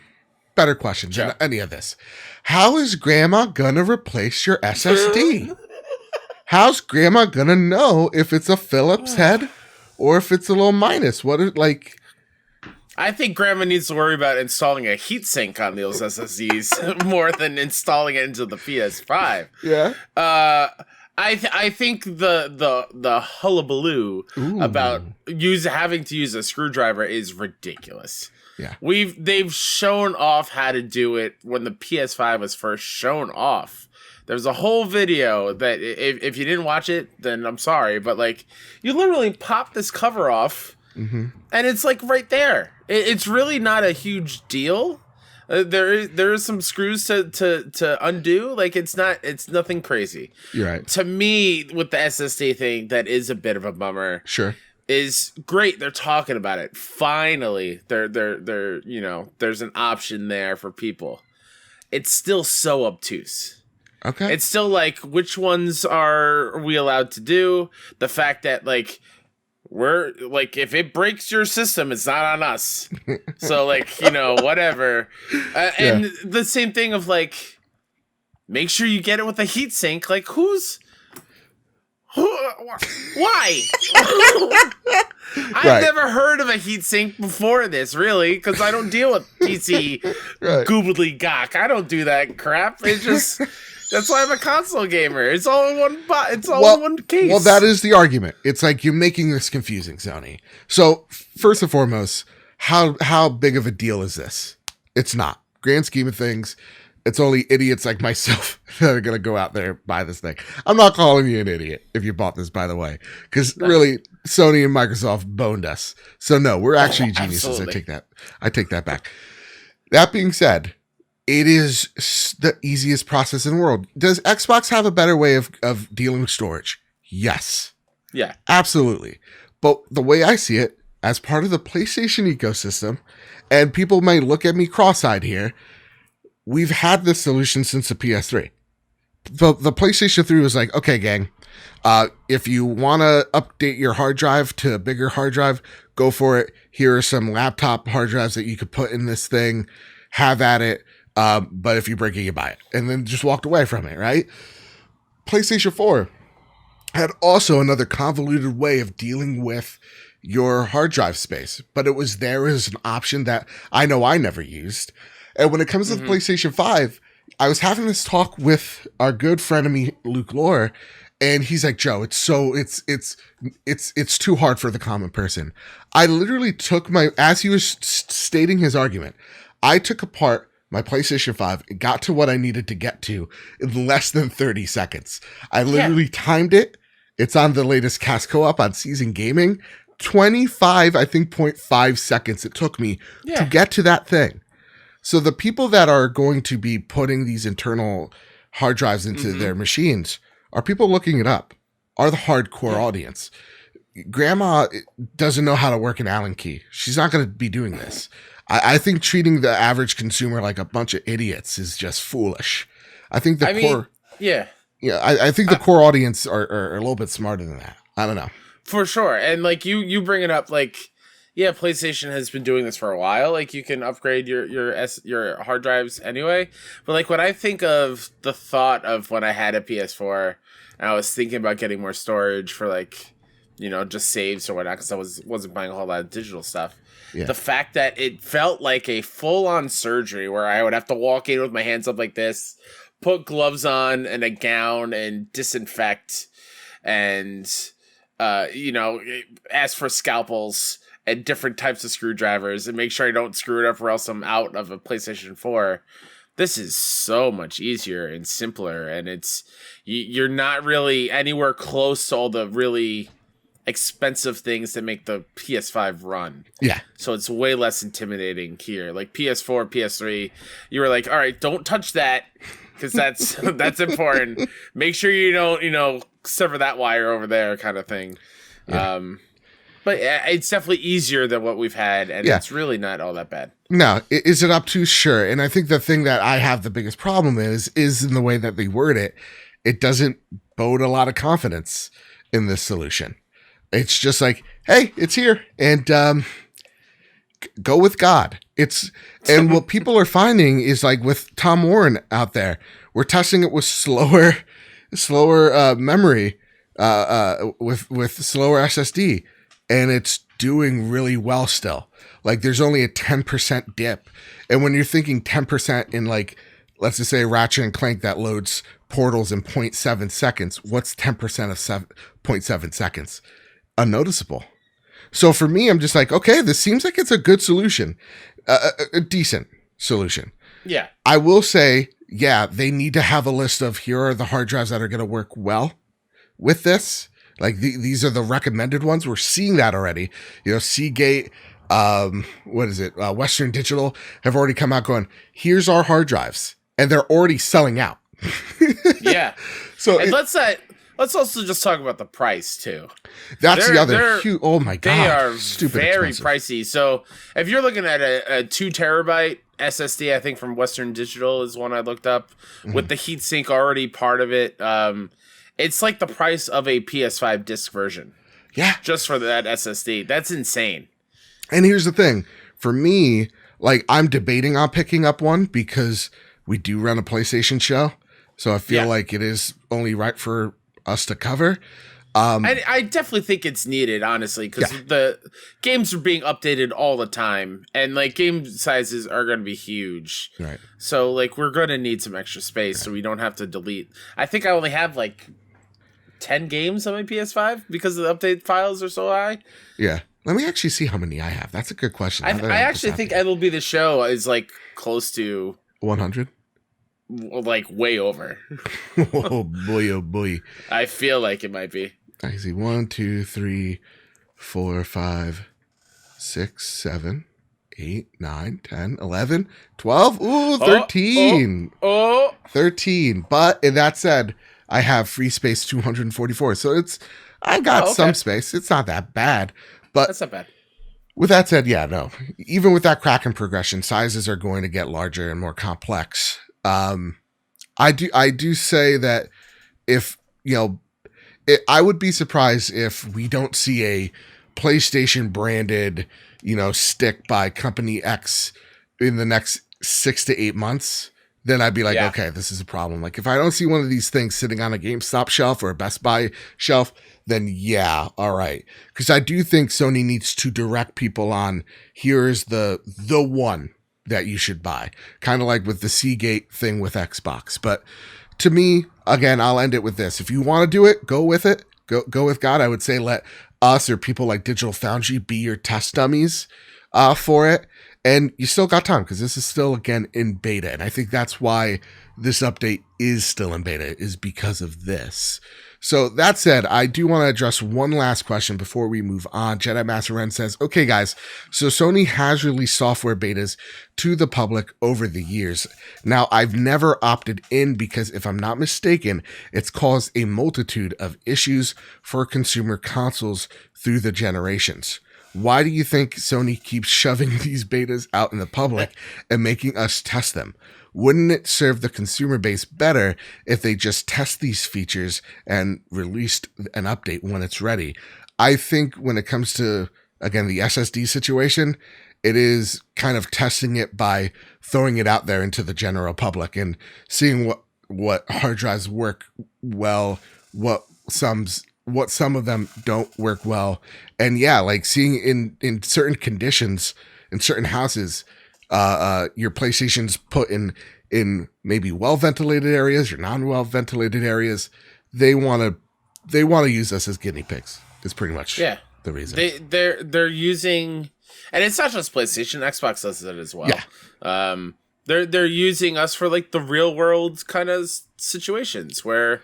better question than any of this. How is grandma gonna replace your SSD? How's grandma gonna know if it's a Phillips head or if it's a little minus? I think grandma needs to worry about installing a heatsink on those SSDs more than installing it into the PS5. Yeah. I think the hullabaloo about having to use a screwdriver is ridiculous. Yeah. They've shown off how to do it when the PS5 was first shown off. There's a whole video that if you didn't watch it, then I'm sorry, but you literally pop this cover off and it's right there. It's really not a huge deal. There is some screws to undo. It's nothing crazy. You're right. To me, with the SSD thing, that is a bit of a bummer. Sure. Is great. They're talking about it. Finally, they're there's an option there for people. It's still so obtuse. Okay. It's still which ones are we allowed to do? The fact that we're if it breaks your system, it's not on us. So whatever. And the same thing of make sure you get it with a heat sink. Why? I've never heard of a heatsink before this, really, because I don't deal with PC goobly gawk. I don't do that crap. It's just that's why I'm a console gamer. It's all in one it's all in one case. Well, that is the argument. It's like you're making this confusing, Sony. So first and foremost, how big of a deal is this? It's not. Grand scheme of things, it's only idiots like myself that are going to go out there and buy this thing. I'm not calling you an idiot if you bought this, by the way, because really Sony and Microsoft boned us. So no, we're actually geniuses. Absolutely. I take that back. That being said, it is the easiest process in the world. Does Xbox have a better way of dealing with storage? Yes. Yeah. Absolutely. But the way I see it, as part of the PlayStation ecosystem, and people might look at me cross-eyed here, we've had this solution since the PS3. The PlayStation 3 was like, okay, gang, if you want to update your hard drive to a bigger hard drive, go for it. Here are some laptop hard drives that you could put in this thing. Have at it. But if you break it, you buy it. And then just walked away from it, right? PlayStation 4 had also another convoluted way of dealing with your hard drive space, but it was there as an option that I know I never used. And when it comes to the PlayStation 5, I was having this talk with our good friend of me, Luke Lore, and he's like, Joe, it's too hard for the common person. I literally took as he was stating his argument, I took apart my PlayStation 5 and got to what I needed to get to in less than 30 seconds. I literally timed it. It's on the latest cast co-op on Season Gaming. 25, I think, 0.5 seconds it took me to get to that thing. So the people that are going to be putting these internal hard drives into their machines are people looking it up, are the hardcore audience. Grandma doesn't know how to work an Allen key. She's not going to be doing this. I think treating the average consumer like a bunch of idiots is just foolish. I think I think the core audience are a little bit smarter than that. I don't know. For sure. And like you bring it up, like, yeah, PlayStation has been doing this for a while. Like you can upgrade your hard drives anyway. But like when I think of the thought of when I had a PS4 and I was thinking about getting more storage for like, you know, just saves or whatnot, because I wasn't buying a whole lot of digital stuff. Yeah. The fact that it felt like a full-on surgery where I would have to walk in with my hands up like this, put gloves on and a gown and disinfect and ask for scalpels and different types of screwdrivers and make sure I don't screw it up or else I'm out of a PlayStation 4. This is so much easier and simpler, and you're not really anywhere close to all the really expensive things that make the PS5 run. Yeah. So it's way less intimidating here. Like PS4, PS3, you were like, all right, don't touch that because that's important. Make sure you don't, sever that wire over there kind of thing. Yeah. But it's definitely easier than what we've had, and it's really not all that bad. No, is it up to? Sure. And I think the thing that I have the biggest problem is in the way that they word it. It doesn't bode a lot of confidence in this solution. It's just like, hey, it's here, and go with God. And what people are finding is like with Tom Warren out there, we're testing it with slower memory, with slower SSD. And it's doing really well still. Like there's only a 10% dip. And when you're thinking 10% in like, let's just say Ratchet and Clank that loads portals in 0.7 seconds, what's 10% of 0.7 seconds? Unnoticeable. So for me, I'm just like, okay, this seems like it's a good solution, a decent solution. Yeah. I will say, they need to have a list of here are the hard drives that are going to work well with this. Like these are the recommended ones. We're seeing that already. Seagate, Western Digital have already come out going, here's our hard drives. And they're already selling out. Yeah. So let's also just talk about the price too. That's the other huge, oh my God. They are stupid very expensive. Pricey. So if you're looking at a 2 terabyte SSD, I think from Western Digital is one I looked up with the heatsink already part of it. It's like the price of a PS5 disc version. Yeah. Just for that SSD. That's insane. And here's the thing. For me, like I'm debating on picking up one because we do run a PlayStation show. So I feel like it is only right for us to cover. I definitely think it's needed, honestly, because the games are being updated all the time, and like game sizes are going to be huge. Right. So like we're going to need some extra space, so we don't have to delete. I think I only have like 10 games on my PS5 because the update files are so high. Yeah. Let me actually see how many I have. That's a good question. I actually think MLB The Show is like close to 100. Like way over. Oh boy, oh boy. I feel like it might be. I see 1, 2, 3, 4, 5, 6, 7, 8, 9, 10, 11, 12. Ooh, 13. 13. But in that said, I have free space 244. So I got some space. It's not that bad. But that's not bad. With that said, yeah, no. Even with that Kraken progression, sizes are going to get larger and more complex. I do say that if, I would be surprised if we don't see a PlayStation branded, stick by company X in the next 6 to 8 months. Then I'd be like, okay, this is a problem. Like if I don't see one of these things sitting on a GameStop shelf or a Best Buy shelf, then yeah, all right. Because I do think Sony needs to direct people on here's the one that you should buy. Kind of like with the Seagate thing with Xbox. But to me, again, I'll end it with this. If you want to do it, go with it. Go with God. I would say let us or people like Digital Foundry be your test dummies for it. And you still got time because this is still, again, in beta. And I think that's why this update is still in beta, is because of this. So that said, I do want to address one last question before we move on. Jedi Master Ren says, okay, guys, so Sony has released software betas to the public over the years. Now, I've never opted in because if I'm not mistaken, it's caused a multitude of issues for consumer consoles through the generations. Why do you think Sony keeps shoving these betas out in the public and making us test them? Wouldn't it serve the consumer base better if they just test these features and released an update when it's ready? I think when it comes to, again, the SSD situation, it is kind of testing it by throwing it out there into the general public and seeing what hard drives work well, what some of them don't work well. And yeah, like seeing in certain conditions, in certain houses, your PlayStation's put in maybe well-ventilated areas or non-well ventilated areas. They want to use us as guinea pigs. Is pretty much the reason. They're using, and it's not just PlayStation, Xbox does it as well. Yeah. They're using us for like the real world kind of situations where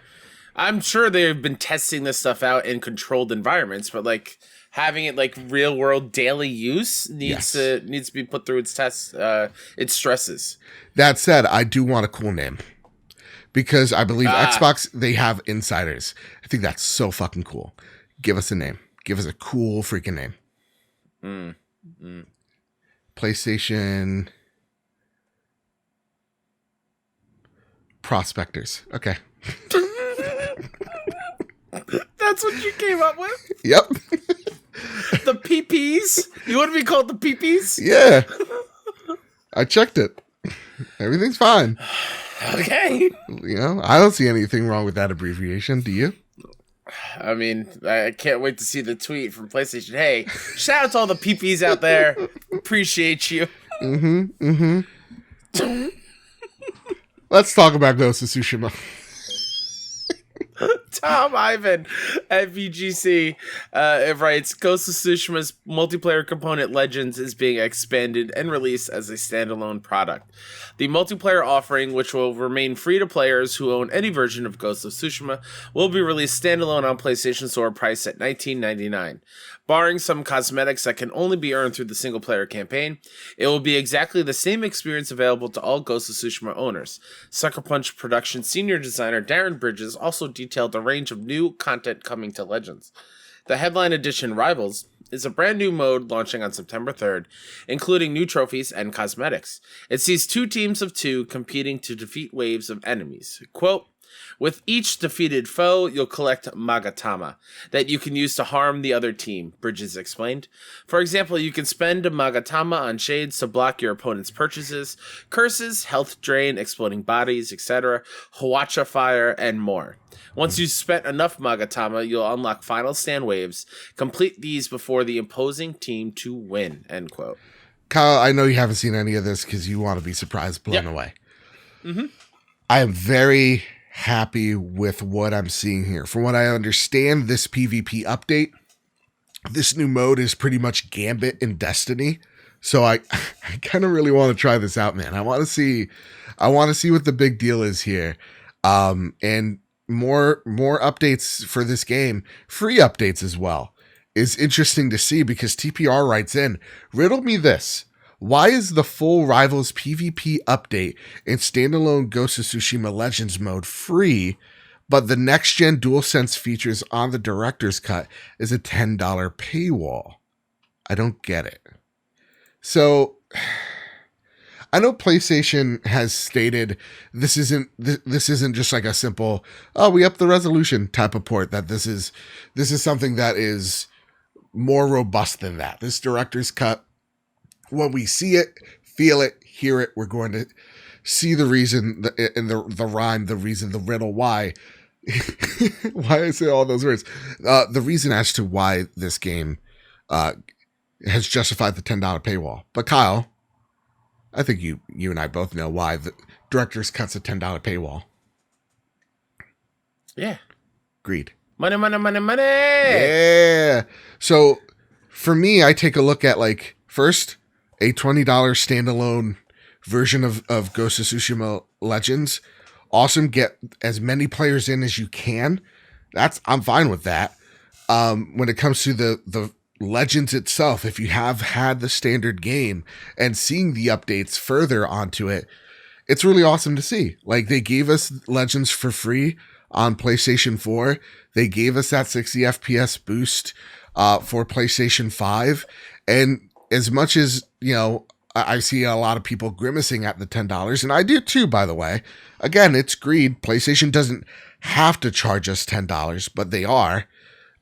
I'm sure they've been testing this stuff out in controlled environments, but like having it like real world daily use needs to be put through its tests, its stresses. That said, I do want a cool name because I believe Xbox, they have insiders. I think that's so fucking cool. Give us a name. Give us a cool freaking name. PlayStation Prospectors. Okay. That's what you came up with? Yep. The PPs? You want to be called the PPs? Yeah. I checked it. Everything's fine. Okay. I don't see anything wrong with that abbreviation. Do you? I mean, I can't wait to see the tweet from PlayStation. Hey, shout out to all the PPs out there. Appreciate you. Let's talk about Ghost of Tsushima. Tom Ivan at VGC writes, Ghost of Tsushima's multiplayer component Legends is being expanded and released as a standalone product. The multiplayer offering, which will remain free to players who own any version of Ghost of Tsushima, will be released standalone on PlayStation Store, priced at $19.99. Barring some cosmetics that can only be earned through the single-player campaign, it will be exactly the same experience available to all Ghost of Tsushima owners. Sucker Punch Productions senior designer Darren Bridges also detailed a range of new content coming to Legends. The headline edition Rivals is a brand new mode launching on September 3rd, including new trophies and cosmetics. It sees 2 teams of 2 competing to defeat waves of enemies. Quote, With each defeated foe, you'll collect Magatama that you can use to harm the other team, Bridges explained. For example, you can spend a Magatama on shades to block your opponent's purchases, curses, health drain, exploding bodies, etc., Hwacha fire, and more. Once you've spent enough Magatama, you'll unlock final stand waves. Complete these before the opposing team to win, end quote. Kyle, I know you haven't seen any of this because you want to be surprised, blown away. Mm-hmm. I am very happy with what I'm seeing here. From what I understand, this PvP update, this new mode is pretty much Gambit in Destiny. So I kind of really want to try this out, man. I want to see what the big deal is here. And more updates for this game, free updates as well, is interesting to see because TPR writes in, riddle me this. Why is the full Rivals PvP update and standalone Ghost of Tsushima Legends mode free, but the next-gen DualSense features on the Director's Cut is a $10 paywall? I don't get it. So, I know PlayStation has stated this isn't just like a simple, we upped the resolution type of port, that this is something that is more robust than that. This Director's Cut, when we see it, feel it, hear it, we're going to see the reason, the rhyme, the reason, the riddle, why I say all those words. The reason as to why this game has justified the $10 paywall. But Kyle, I think you and I both know why the Director's Cut's a $10 paywall. Yeah. Greed. Money, money, money, money. Yeah. So for me, I take a look at first a $20 standalone version of Ghost of Tsushima Legends. Awesome. Get as many players in as you can. I'm fine with that. When it comes to the Legends itself, if you have had the standard game and seeing the updates further onto it, it's really awesome to see. They gave us Legends for free on PlayStation 4. They gave us that 60 FPS boost for PlayStation 5. And as much as, I see a lot of people grimacing at the $10, and I do too, by the way. Again, it's greed. PlayStation doesn't have to charge us $10, but they are.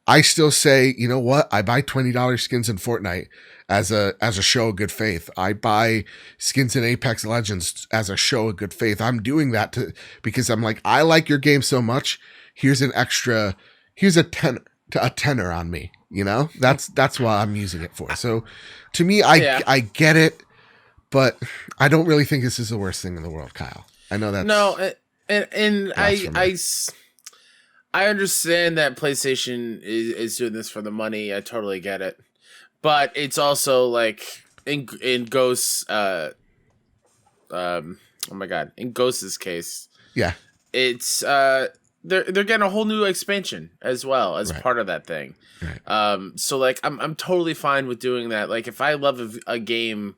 I still say, you know what? I buy $20 skins in Fortnite as a show of good faith. I buy skins in Apex Legends as a show of good faith. I'm doing that because I'm like, I like your game so much. Here's a tenner on me. That's what I'm using it for. So to me, I get it, but I don't really think this is the worst thing in the world, Kyle. I know that's no, and I understand that PlayStation is doing this for the money. I totally get it. But it's also in Ghost's in Ghost's case. Yeah. It's they're getting a whole new expansion as well as part of that thing. Right. So I'm totally fine with doing that. If I love a game,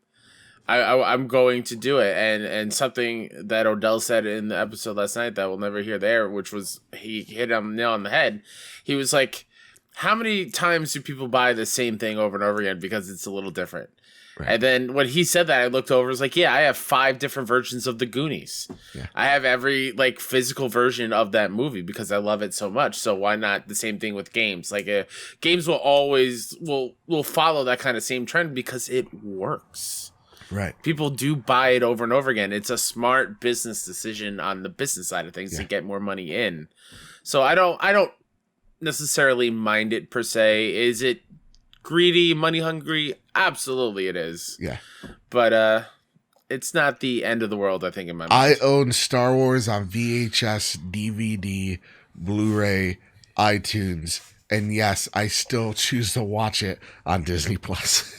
I'm going to do it. And something that Odell said in the episode last night that we'll never hear there, which was he hit him nail on the head. He was like, how many times do people buy the same thing over and over again because it's a little different? Right. And then when he said that, I looked over, I was like, yeah, I have 5 different versions of the Goonies. Yeah. I have every physical version of that movie because I love it so much. So why not the same thing with games? Games will always will follow that kind of same trend because it works. Right. People do buy it over and over again. It's a smart business decision on the business side of things to get more money in. So I don't necessarily mind it per se. Is it greedy, money hungry? Absolutely it is. Yeah. But it's not the end of the world, I think, in my mind. I own Star Wars on VHS, DVD, Blu-ray, iTunes, and yes, I still choose to watch it on Disney Plus.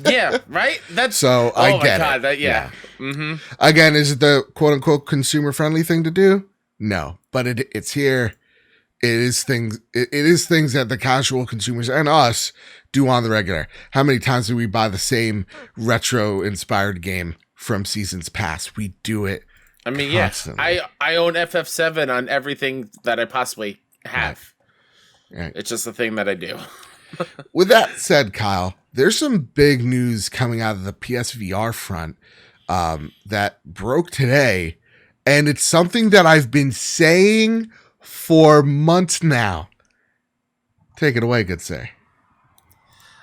Yeah, right? That's so I get it. Yeah. Mm-hmm. Again, is it the quote unquote consumer friendly thing to do? No, but it's here. It is things that the casual consumers and us do on the regular. How many times do we buy the same retro inspired game from seasons past? We do it. I mean, constantly. yeah, I own FF7 on everything that I possibly have. Right. It's just a thing that I do. With that said, Kyle, there's some big news coming out of the PSVR front that broke today, And it's something that I've been saying for months now. Take it away, good sir.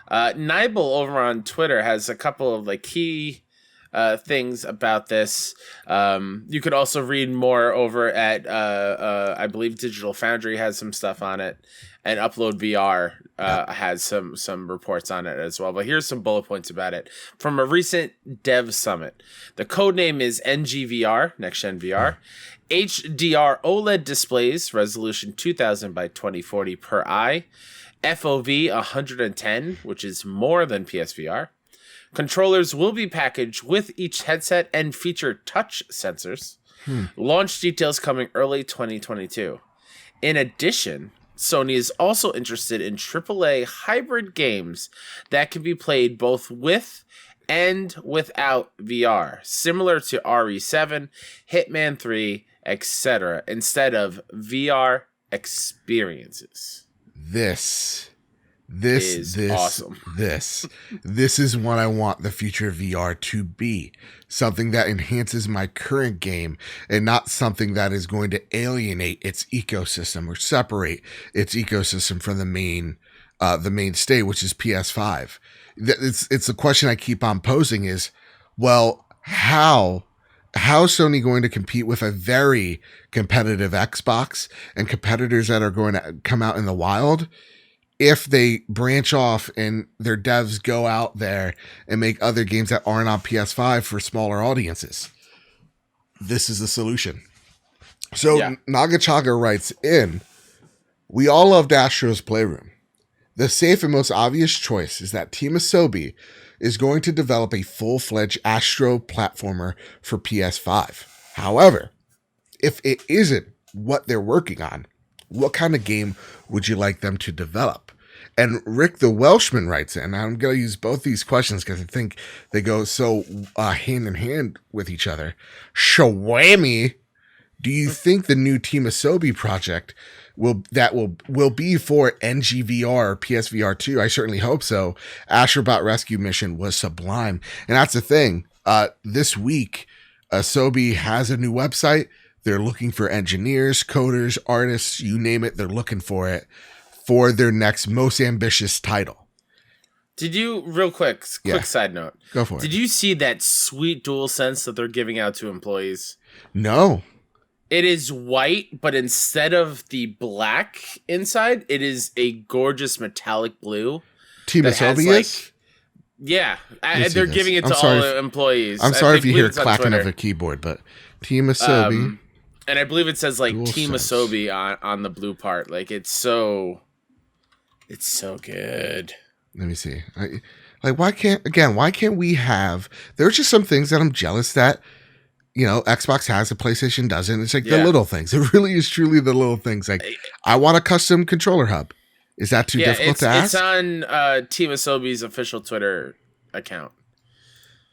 Nibel over on Twitter has a couple of like key things about this. You could also read more over at I believe Digital Foundry has some stuff on it, and Upload VR has some reports on it as well. But here's some bullet points about it from a recent dev summit. The code name is NGVR, Next Gen VR. HDR OLED displays, resolution 2000 by 2040 per eye. FOV 110, which is more than PSVR. Controllers will be packaged with each headset and feature touch sensors. Launch details coming early 2022. In addition, Sony is also interested in AAA hybrid games that can be played both with and without VR, similar to RE7, Hitman 3, etc., instead of VR experiences. This is awesome. This is what I want the future of VR to be. Something that enhances my current game and not something that is going to alienate its ecosystem or separate its ecosystem from the mainstay, which is PS5. It's the question I keep on posing is, well, how is Sony going to compete with a very competitive Xbox and competitors that are going to come out in the wild if they branch off and their devs go out there and make other games that aren't on PS5 for smaller audiences? This is the solution. So Nagachaga writes in, we all loved Astro's Playroom. The safe and most obvious choice is that Team Asobi is going to develop a full-fledged Astro platformer for PS5. However, if it isn't what they're working on, what kind of game would you like them to develop? And Rick the Welshman writes in, and I'm going to use both these questions because I think they go so hand in hand with each other. Shawammy, do you think the new Team Asobi project will be for NGVR or PSVR 2? I certainly hope so. Astrobot Rescue Mission was sublime. And that's the thing. This week, Asobi has a new website. They're looking for engineers, coders, artists, you name it. They're looking for it for their next most ambitious title. Did you, real quick side note. Go for it. Did you see that sweet DualSense that they're giving out to employees? No. It is white, but instead of the black inside, it is a gorgeous metallic blue. Team Asobi is? Yeah, they're giving it to all the employees. I'm sorry if you hear clacking of a keyboard, but Team Asobi. And I believe it says like DualSense. Team Asobi on the blue part. Like it's so good. Let me see. Why can't we have? There's just some things that I'm jealous that, Xbox has, the PlayStation doesn't. It's like the little things. It really is truly the little things. Like, I want a custom controller hub. Is that too difficult to ask? It's on Team Asobi's official Twitter account.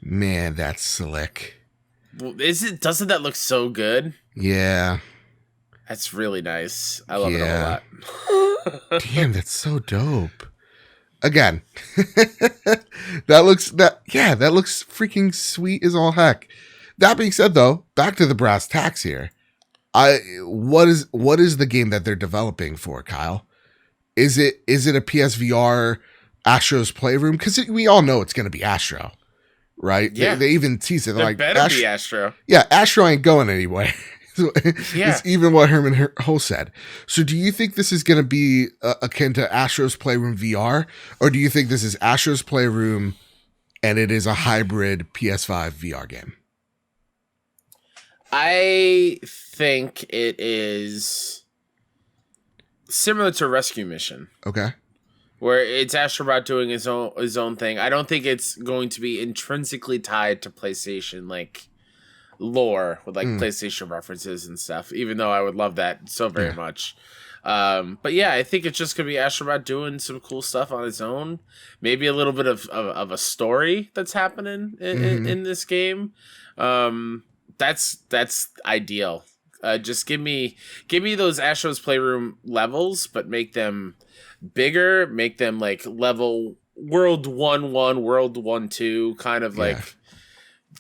Man, that's slick. Doesn't that look so good? Yeah. That's really nice. I love it a lot. Damn, that's so dope. Again, that looks freaking sweet as all heck. That being said, though, back to the brass tacks here. What is the game that they're developing for, Kyle? Is it a PSVR Astro's Playroom? Because we all know it's going to be Astro, right? Yeah. They even tease it. It better be Astro. Yeah, Astro ain't going anywhere. It's even what Herman Hull said. So do you think this is going to be akin to Astro's Playroom VR? Or do you think this is Astro's Playroom and it is a hybrid PS5 VR game? I think it is similar to Rescue Mission. Okay. Where it's Astrobot doing his own thing. I don't think it's going to be intrinsically tied to PlayStation like lore with like PlayStation references and stuff, even though I would love that so very much. But yeah, I think it's just gonna be Astrobot doing some cool stuff on his own. Maybe a little bit of a story that's happening in this game. That's ideal. Just give me those Astro's Playroom levels, but make them bigger, make them like level World 1-1, World 1-2, kind of like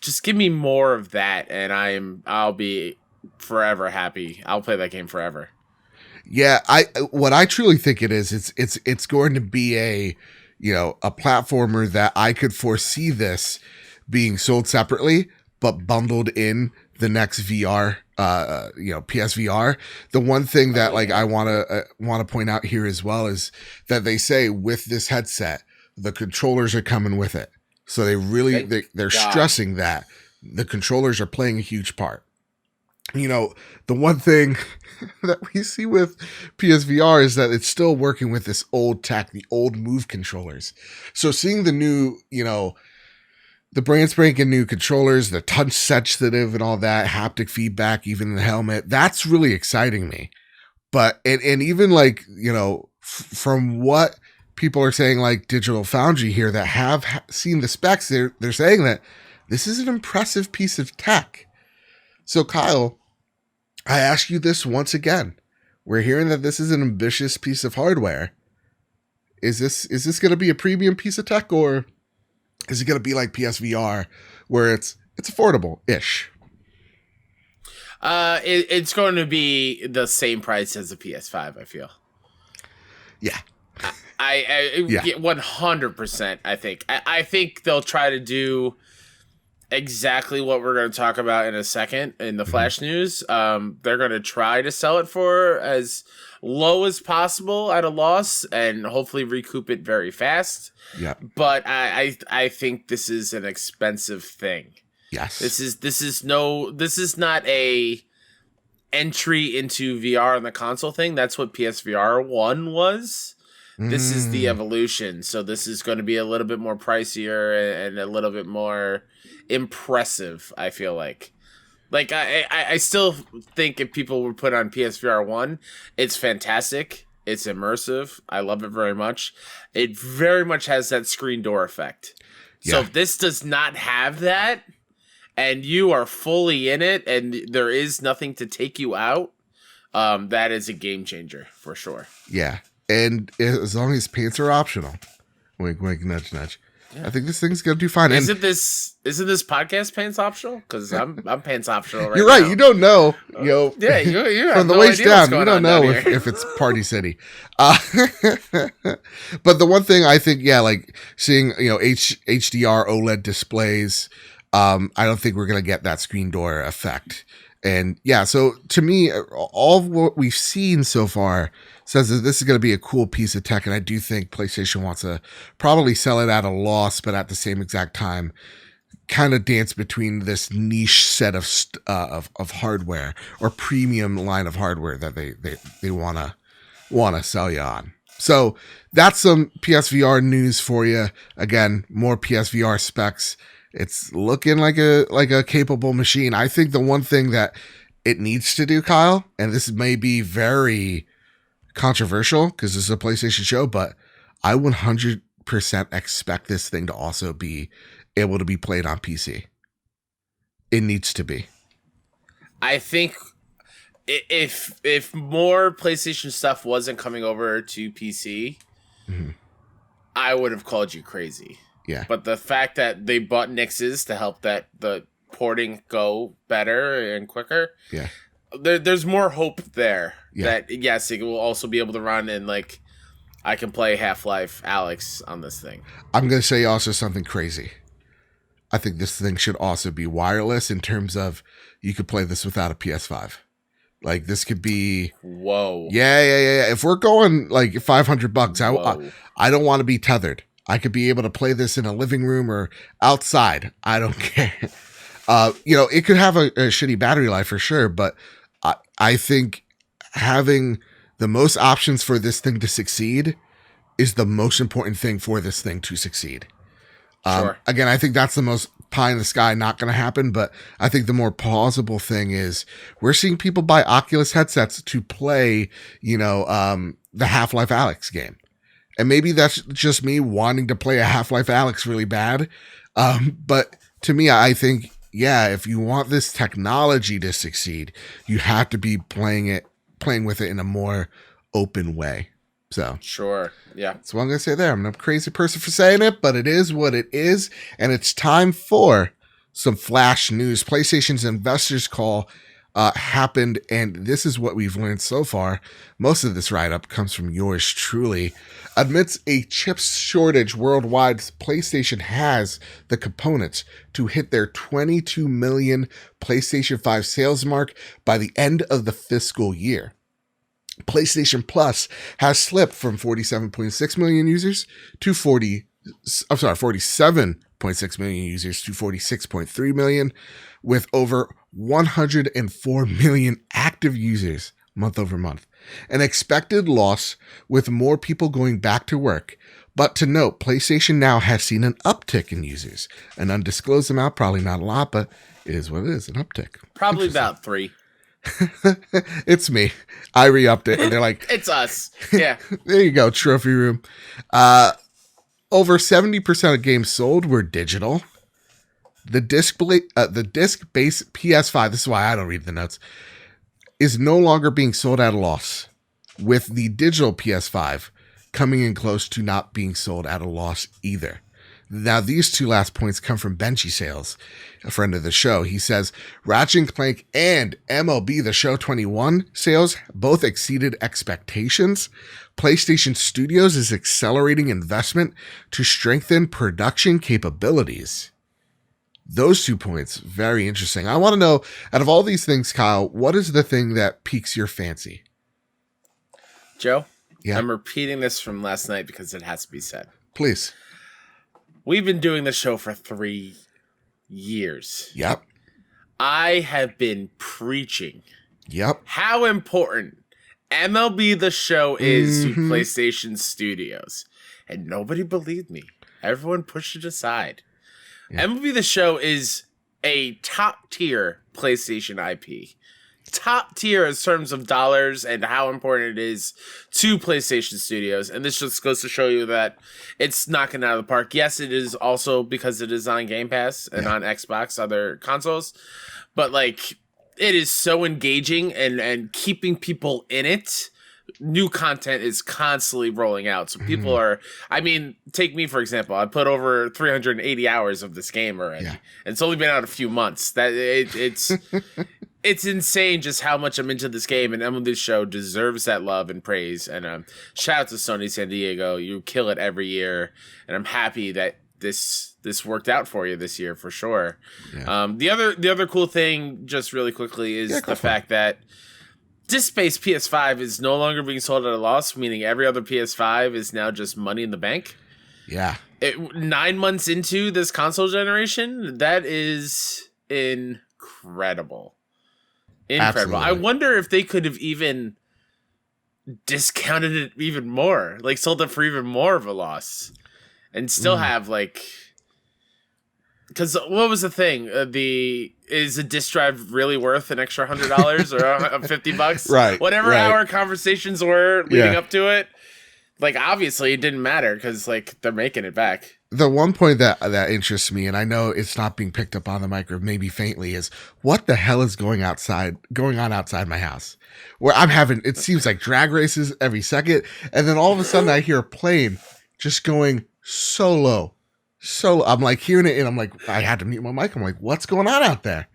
just give me more of that, and I'll be forever happy. I'll play that game forever. Yeah, what I truly think it is, it's going to be a platformer that I could foresee this being sold separately, but bundled in the next VR, PSVR. The one thing that I want to point out here as well is that they say with this headset, the controllers are coming with it. So they're stressing that the controllers are playing a huge part. The one thing that we see with PSVR is that it's still working with this old tech, the old Move controllers. So seeing the new, the brand spanking new controllers, the touch sensitive and all that, haptic feedback, even in the helmet, that's really exciting me. But, and even from what people are saying, like Digital Foundry here that have seen the specs, they're saying that this is an impressive piece of tech. So Kyle, I ask you this once again. We're hearing that this is an ambitious piece of hardware. Is this going to be a premium piece of tech, or is it going to be like PSVR where it's affordable-ish? It's going to be the same price as the PS5, I feel. Yeah. I 100%, I think. I think they'll try to do exactly what we're going to talk about in a second in the Flash news. They're going to try to sell it for as low as possible at a loss and hopefully recoup it very fast. Yeah. But I think this is an expensive thing. Yes. This is not a entry into VR on the console thing. That's what PSVR 1 was. This is the evolution. So this is going to be a little bit more pricier and a little bit more impressive, I feel like. I still think if people were put on PSVR 1, it's fantastic. It's immersive. I love it very much. It very much has that screen door effect. Yeah. So if this does not have that, and you are fully in it, and there is nothing to take you out, that is a game changer for sure. Yeah. And as long as pants are optional, wink, wink, nudge, nudge. Yeah. I think this thing's gonna do fine. Isn't this podcast pants optional? Because I'm pants optional right now. You're right. You don't know, Yeah, you from the waist down. You don't know if it's Party City. But the one thing I think, like seeing HDR OLED displays, I don't think we're gonna get that screen door effect. And so to me, all of what we've seen so far says that this is going to be a cool piece of tech, and I do think PlayStation wants to probably sell it at a loss, but at the same exact time, kind of dance between this niche set of hardware or premium line of hardware that they want to sell you on. So that's some PSVR news for you. Again, more PSVR specs. It's looking like a capable machine. I think the one thing that it needs to do, Kyle, and this may be very controversial because this is a PlayStation show, but I 100% expect this thing to also be able to be played on PC. It needs to be. I think if more PlayStation stuff wasn't coming over to PC, I would have called you crazy. Yeah. But the fact that they bought Nixes to help the porting go better and quicker. Yeah. There's more hope there. Yeah. That yes, it will also be able to run and I can play Half-Life Alyx on this thing. I'm gonna say also something crazy. I think this thing should also be wireless in terms of you could play this without a PS5. Like this could be whoa. Yeah. If we're going like $500, I don't want to be tethered. I could be able to play this in a living room or outside. I don't care. It could have a shitty battery life for sure, but I think having the most options for this thing to succeed is the most important thing for this thing to succeed. Sure. Again, I think that's the most pie in the sky, not going to happen, but I think the more plausible thing is we're seeing people buy Oculus headsets to play, the Half-Life Alyx game. And maybe that's just me wanting to play a Half-Life Alyx really bad. But to me, I think, if you want this technology to succeed, you have to be playing with it in a more open way. So sure. Yeah. That's what I'm going to say there. I'm not a crazy person for saying it, but it is what it is. And it's time for some flash news. PlayStation's investors call happened, and this is what we've learned so far. Most of this write-up comes from yours truly. Amidst a chip shortage worldwide, PlayStation has the components to hit their 22 million PlayStation 5 sales mark by the end of the fiscal year. PlayStation Plus has slipped from 47.6 million users to 47.6 million users to 46.3 million, with over 104 million active users month over month. An expected loss with more people going back to work. But to note, PlayStation Now has seen an uptick in users. An undisclosed amount, probably not a lot, but it is what it is, an uptick. Probably about 3. It's me. I re-upped it, and they're like... It's us. Yeah. There you go, trophy room. Over 70% of games sold were digital. The disc-based PS5, this is why I don't read the notes, is no longer being sold at a loss, with the digital PS5 coming in close to not being sold at a loss either. Now, these two last points come from Benchy Sales, a friend of the show. He says, Ratchet & Clank and MLB The Show 21 sales both exceeded expectations. PlayStation Studios is accelerating investment to strengthen production capabilities. Those 2 points, very interesting. I want to know, out of all these things, Kyle, what is the thing that piques your fancy? Joe, yeah. I'm repeating this from last night because it has to be said. Please. We've been doing the show for 3 years. Yep. I have been preaching. Yep. How important MLB The Show is to PlayStation Studios. And nobody believed me. Everyone pushed it aside. Yeah. MLB The Show is a top-tier PlayStation IP. Top tier in terms of dollars and how important it is to PlayStation Studios. And this just goes to show you that it's knocking it out of the park. Yes, it is also because it is on Game Pass and on Xbox, other consoles. But, like, it is so engaging and keeping people in it. New content is constantly rolling out. So people are, I mean, take me, for example. I put over 380 hours of this game already. Yeah. And it's only been out a few months. It's it's insane just how much I'm into this game. And MLB Show deserves that love and praise. And shout out to Sony San Diego. You kill it every year. And I'm happy that this worked out for you this year for sure. Yeah. The other cool thing, just really quickly, is the fact that disc-based PS5 is no longer being sold at a loss, meaning every other PS5 is now just money in the bank. Yeah. 9 months into this console generation, that is incredible. Incredible. Absolutely. I wonder if they could have even discounted it even more, like sold it for even more of a loss, and still have like. Because what was the thing? Is a disc drive really worth an extra $100 or $50? Right. Whatever our conversations were leading up to it, like obviously it didn't matter because like they're making it back. The one point that interests me, and I know it's not being picked up on the mic or maybe faintly, is what the hell is going on outside my house? Where I'm having, it seems like drag races every second, and then all of a sudden I hear a plane just going so low. So I'm like hearing it, and I'm like, I had to mute my mic. I'm like, what's going on out there?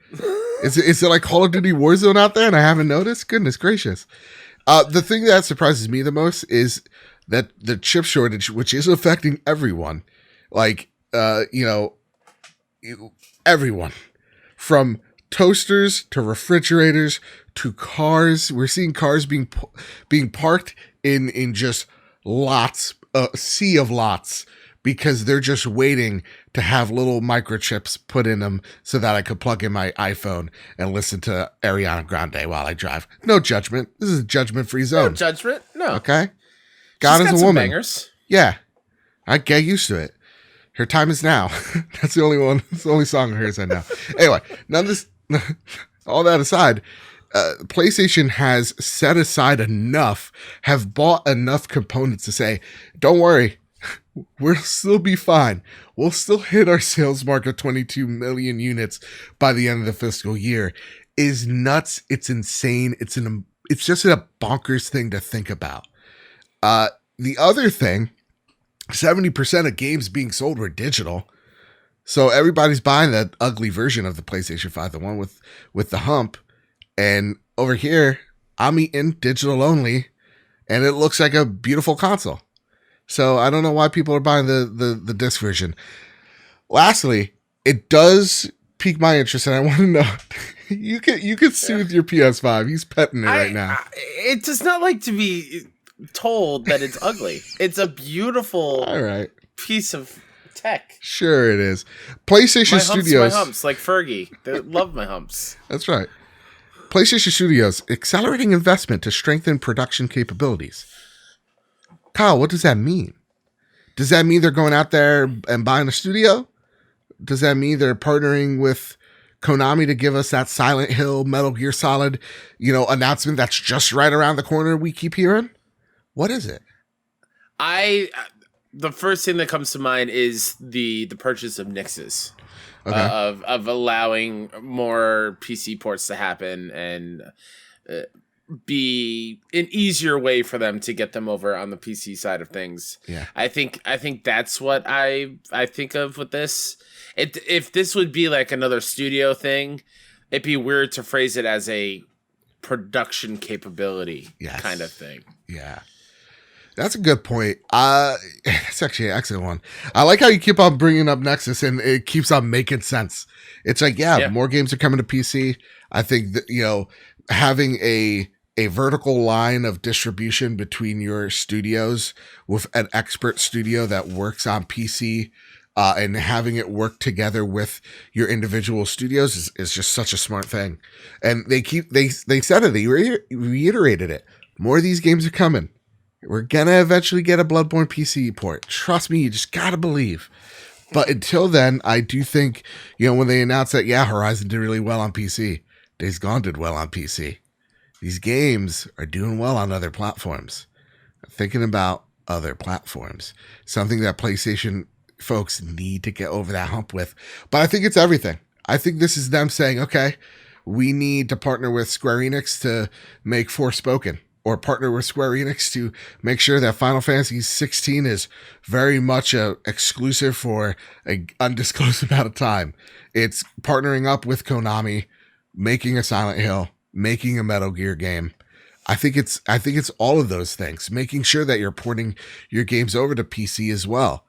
Is it like Call of Duty Warzone out there, and I haven't noticed? Goodness gracious! The thing that surprises me the most is that the chip shortage, which is affecting everyone, like everyone, from toasters to refrigerators to cars. We're seeing cars being parked in just lots, a sea of lots. Because they're just waiting to have little microchips put in them so that I could plug in my iPhone and listen to Ariana Grande while I drive. No judgment. This is a judgment-free zone. No judgment. No. Okay? God is a woman. Bangers. Yeah. I get used to it. Her time is now. That's the only one. It's the only song of hers I know. Anyway, all that aside, PlayStation has set aside enough, have bought enough components to say, don't worry. We'll still be fine. We'll still hit our sales mark of 22 million units by the end of the fiscal year. Is nuts. It's insane. It's just a bonkers thing to think about. The other thing, 70% of games being sold were digital. So everybody's buying that ugly version of the PlayStation 5, the one with the hump. And over here, I'm eating digital only, and it looks like a beautiful console. So I don't know why people are buying the disc version. Lastly, it does pique my interest, and I want to know you can soothe your PS5. He's petting it right now. It does not like to be told that it's ugly. It's a beautiful All right. piece of tech. Sure it is. PlayStation Studios. My humps, like Fergie. They love my humps. That's right. PlayStation Studios accelerating investment to strengthen production capabilities. Kyle, what does that mean? Does that mean they're going out there and buying a studio? Does that mean they're partnering with Konami to give us that Silent Hill, Metal Gear Solid, announcement that's just right around the corner we keep hearing? What is it? The first thing that comes to mind is the purchase of Nixes. Okay. Of allowing more PC ports to happen and be an easier way for them to get them over on the PC side of things. Yeah. I think that's what I think of with this. If this would be like another studio thing, it'd be weird to phrase it as a production capability kind of thing. Yeah. That's a good point. That's actually an excellent one. I like how you keep on bringing up Nexus and it keeps on making sense. It's like, more games are coming to PC. I think that, having a vertical line of distribution between your studios with an expert studio that works on PC, and having it work together with your individual studios is just such a smart thing. And they said it, they reiterated it. More of these games are coming. We're gonna eventually get a Bloodborne PC port. Trust me, you just gotta believe. But until then, I do think, when they announced that, Horizon did really well on PC. Days Gone did well on PC. These games are doing well on other platforms. Thinking about other platforms. Something that PlayStation folks need to get over that hump with. But I think it's everything. I think this is them saying, okay, we need to partner with Square Enix to make Forspoken, or partner with Square Enix to make sure that Final Fantasy 16 is very much a exclusive for an undisclosed amount of time. It's partnering up with Konami, making a Silent Hill, making a Metal Gear game. I think it's all of those things, making sure that you're porting your games over to PC as well.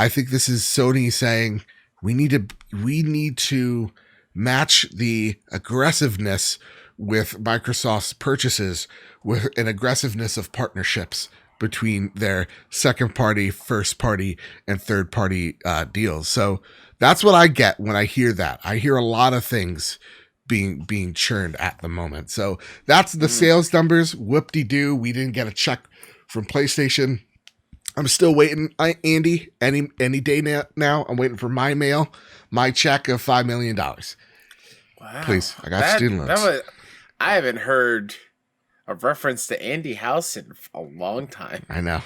I think this is Sony saying we need to match the aggressiveness with Microsoft's purchases with an aggressiveness of partnerships between their second party, first party, and third party deals. So that's what I get when I hear that. I hear a lot of things being churned at the moment. So that's the sales numbers. Whoop-de-doo. We didn't get a check from PlayStation. I'm still waiting, Andy, any day now. I'm waiting for my mail, my check of $5 million. Wow. Please, I got student loans. I haven't heard a reference to Andy House in a long time. I know.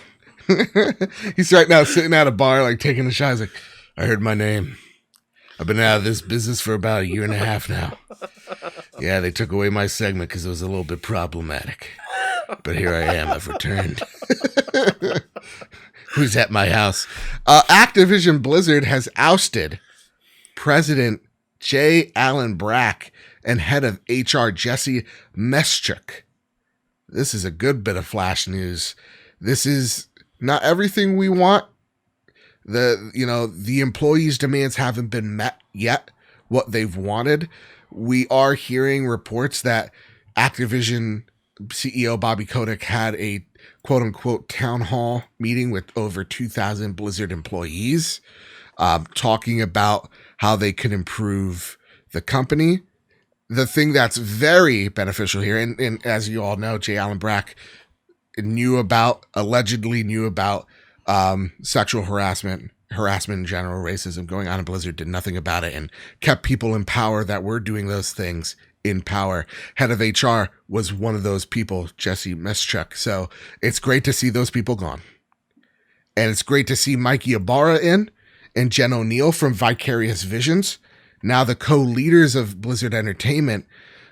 He's right now sitting at a bar, like taking a shot. He's like, I heard my name. I've been out of this business for about 1.5 years now. Yeah, they took away my segment because it was a little bit problematic. But here I am. I've returned. Who's at my house? Activision Blizzard has ousted President J. Allen Brack and head of HR Jesse Meschuk. This is a good bit of flash news. This is not everything we want. The employees' demands haven't been met yet, what they've wanted. We are hearing reports that Activision CEO Bobby Kotick had a quote-unquote town hall meeting with over 2,000 Blizzard employees, talking about how they could improve the company. The thing that's very beneficial here, and as you all know, J. Allen Brack allegedly knew about sexual harassment in general, racism going on in Blizzard, did nothing about it, and kept people in power that were doing those things in power. Head of HR was one of those people, Jesse Meschuk. So it's great to see those people gone. And it's great to see Mikey Ibarra in and Jen O'Neill from Vicarious Visions, now the co-leaders of Blizzard Entertainment.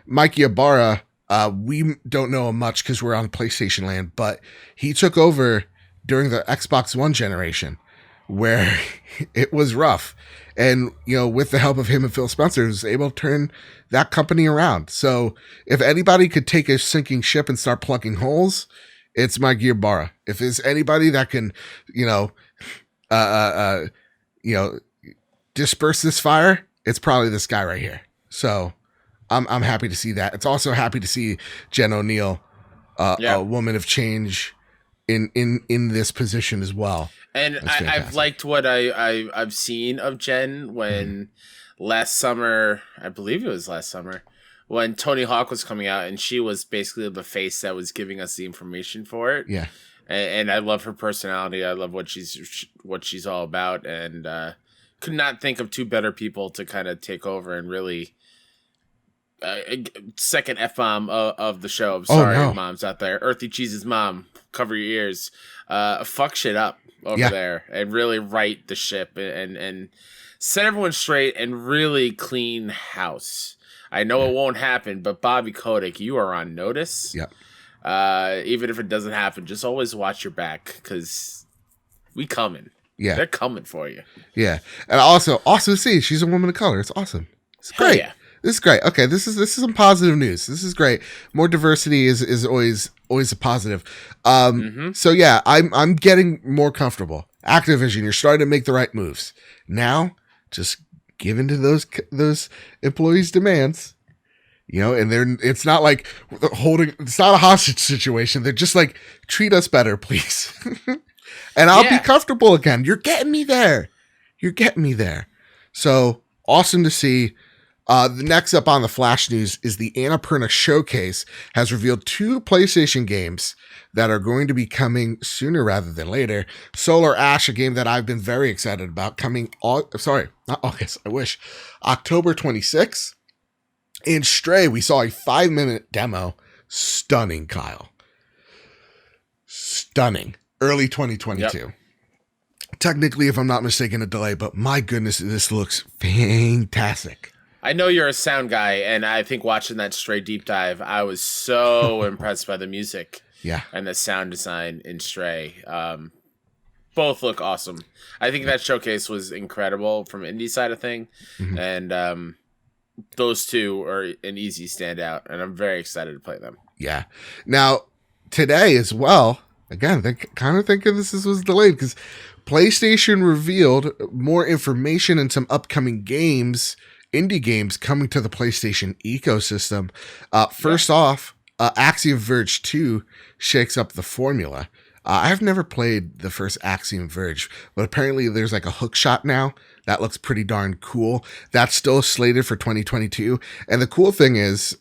Mikey Ibarra, we don't know him much because we're on PlayStation Land, but he took over during the Xbox One generation, where it was rough. And, with the help of him and Phil Spencer, was able to turn that company around. So if anybody could take a sinking ship and start plugging holes, it's Mike Ybarra. If there's anybody that can, uh, uh, you know, disperse this fire, it's probably this guy right here. So I'm happy to see that. It's also happy to see Jen O'Neill, a woman of change, in this position as well. And I've liked what I've seen of Jen when last summer, I believe it was last summer, when Tony Hawk was coming out, and she was basically the face that was giving us the information for it. Yeah. And I love her personality. I love what she's all about, and could not think of two better people to kind of take over and really second F-bomb of the show. I'm sorry, moms out there. Earthy Cheese's mom, cover your ears. Fuck shit up over there and really right the ship and set everyone straight and really clean house. I know it won't happen, but Bobby Kotick, you are on notice. Yep. Even if it doesn't happen, just always watch your back, because we coming. Yeah. They're coming for you. Yeah. And also see, she's a woman of color. It's awesome. It's great. Yeah. This is great. Okay, this is some positive news. This is great. More diversity is always a positive. So yeah, I'm getting more comfortable. Activision, you're starting to make the right moves. Now, just give in to those employees' demands. And it's not like it's not a hostage situation. They're just like, treat us better, please. And I'll be comfortable again. You're getting me there. So awesome to see. The next up on the Flash News is the Annapurna Showcase has revealed 2 PlayStation games that are going to be coming sooner rather than later. Solar Ash, a game that I've been very excited about, coming not August, I wish, October 26th. In Stray, we saw a 5-minute demo. Stunning, Kyle. Stunning. Early 2022. Yep. Technically, if I'm not mistaken, a delay, but my goodness, this looks fantastic. I know you're a sound guy, and I think watching that Stray deep dive, I was so impressed by the music and the sound design in Stray. Both look awesome. I think that showcase was incredible from indie side of thing, and those 2 are an easy standout, and I'm very excited to play them. Yeah. Now, today as well, again, they're kind of thinking this was delayed because PlayStation revealed more information and some upcoming games, indie games coming to the PlayStation ecosystem. First off, Axiom Verge 2 shakes up the formula. I've never played the first Axiom Verge, but apparently there's like a hook shot now. That looks pretty darn cool. That's still slated for 2022. And the cool thing is,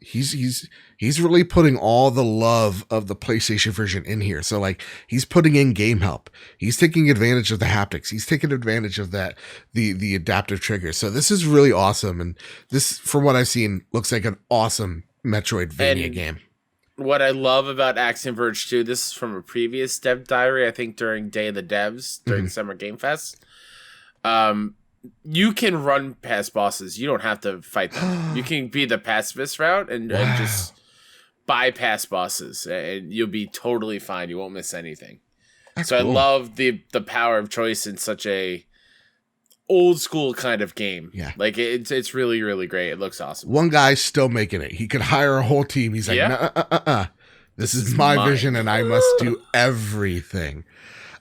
he's really putting all the love of the PlayStation version in here. So like, he's putting in game help. He's taking advantage of the haptics. He's taking advantage of the adaptive triggers. So this is really awesome. And this, from what I've seen, looks like an awesome Metroidvania game. What I love about Axiom Verge 2, this is from a previous dev diary, I think during Day of the Devs, during Summer Game Fest. You can run past bosses. You don't have to fight them. You can be the pacifist route and just bypass bosses, and you'll be totally fine. You won't miss anything. That's cool. I love the power of choice in such a old school kind of game. Yeah. Like it's really, really great. It looks awesome. One guy's still making it. He could hire a whole team. He's like, this is my vision and I must do everything.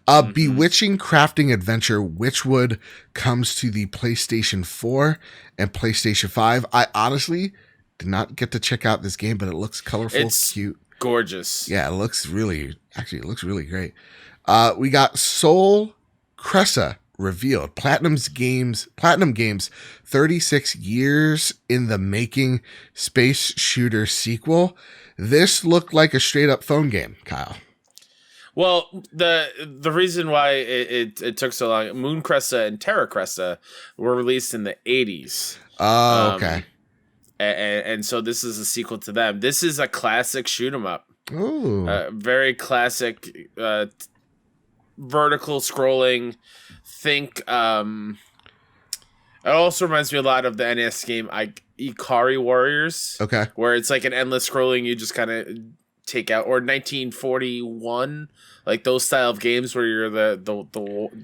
Bewitching Crafting Adventure Witchwood comes to the PlayStation 4 and PlayStation 5. I honestly did not get to check out this game, but it looks colorful, it's cute. Gorgeous. Yeah, it looks really great. We got Soul Cressa revealed. Platinum Games 36 years in the making space shooter sequel. This looked like a straight up phone game, Kyle. Well, the reason why it took so long, Moon Cresta and Terra Cresta were released in the 80s. Oh, okay. And so this is a sequel to them. This is a classic shoot 'em up. Ooh. Very classic vertical scrolling. Think it also reminds me a lot of the NES game Ikari Warriors. Okay. Where it's like an endless scrolling, you just kind of take out, or 1941, like those style of games where you're the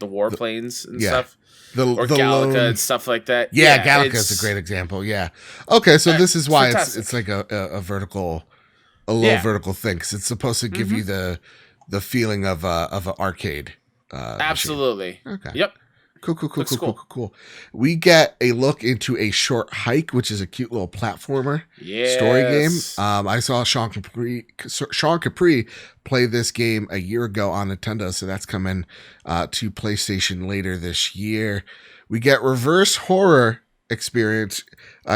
warplanes and stuff. Or Galaga and stuff like that. Yeah, Galaga is a great example. Yeah. Okay, so this is why it's like a vertical, vertical thing, because it's supposed to give you the feeling of an arcade. Absolutely. Machine. Okay. Yep. Cool. We get a look into A Short Hike, which is a cute little platformer story game. I saw Sean Capri play this game a year ago on Nintendo, so that's coming to PlayStation later this year. We get Reverse Horror Experience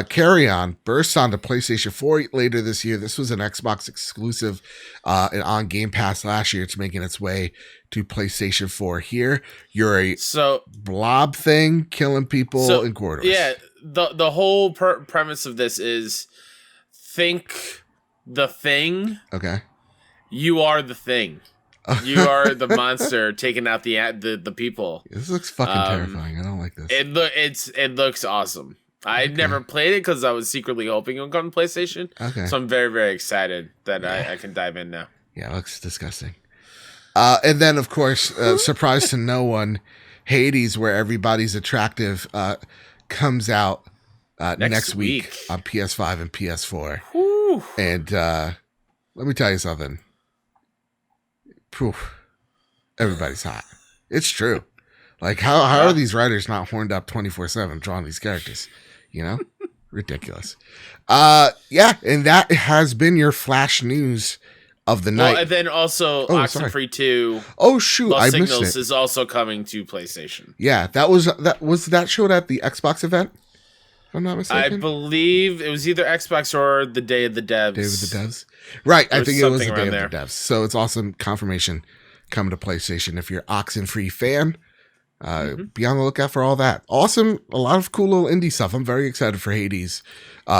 Carry On bursts onto PlayStation 4 later this year. This was an Xbox exclusive and on Game Pass last year. It's making its way to PlayStation 4 here. You're a blob thing killing people in corridors. Yeah, the whole premise of this is think the thing. Okay. You are the thing. You are the monster taking out the people. This looks fucking terrifying. I don't like this. It looks awesome. I never played it because I was secretly hoping it would come to PlayStation. Okay. So I'm very, very excited that I can dive in now. Yeah, it looks disgusting. And then, of course, surprise to no one, Hades, where everybody's attractive, comes out next week on PS5 and PS4. Whew. And let me tell you something. Poof. Everybody's hot. It's true. Like, how are these writers not horned up 24/7 drawing these characters? You know? Ridiculous. And that has been your flash news of the night. Well, and then also Oxenfree 2. Oh shoot, Lost I missed Signals it. is also coming to PlayStation. Yeah, that showed at the Xbox event, if I'm not mistaken. I believe it was either Xbox or the Day of the Devs. Day of the Devs. Right, I think it was the Day of the Devs. So it's awesome confirmation coming to PlayStation. If you're Oxenfree fan, be on the lookout for all that. Awesome, a lot of cool little indie stuff. I'm very excited for Hades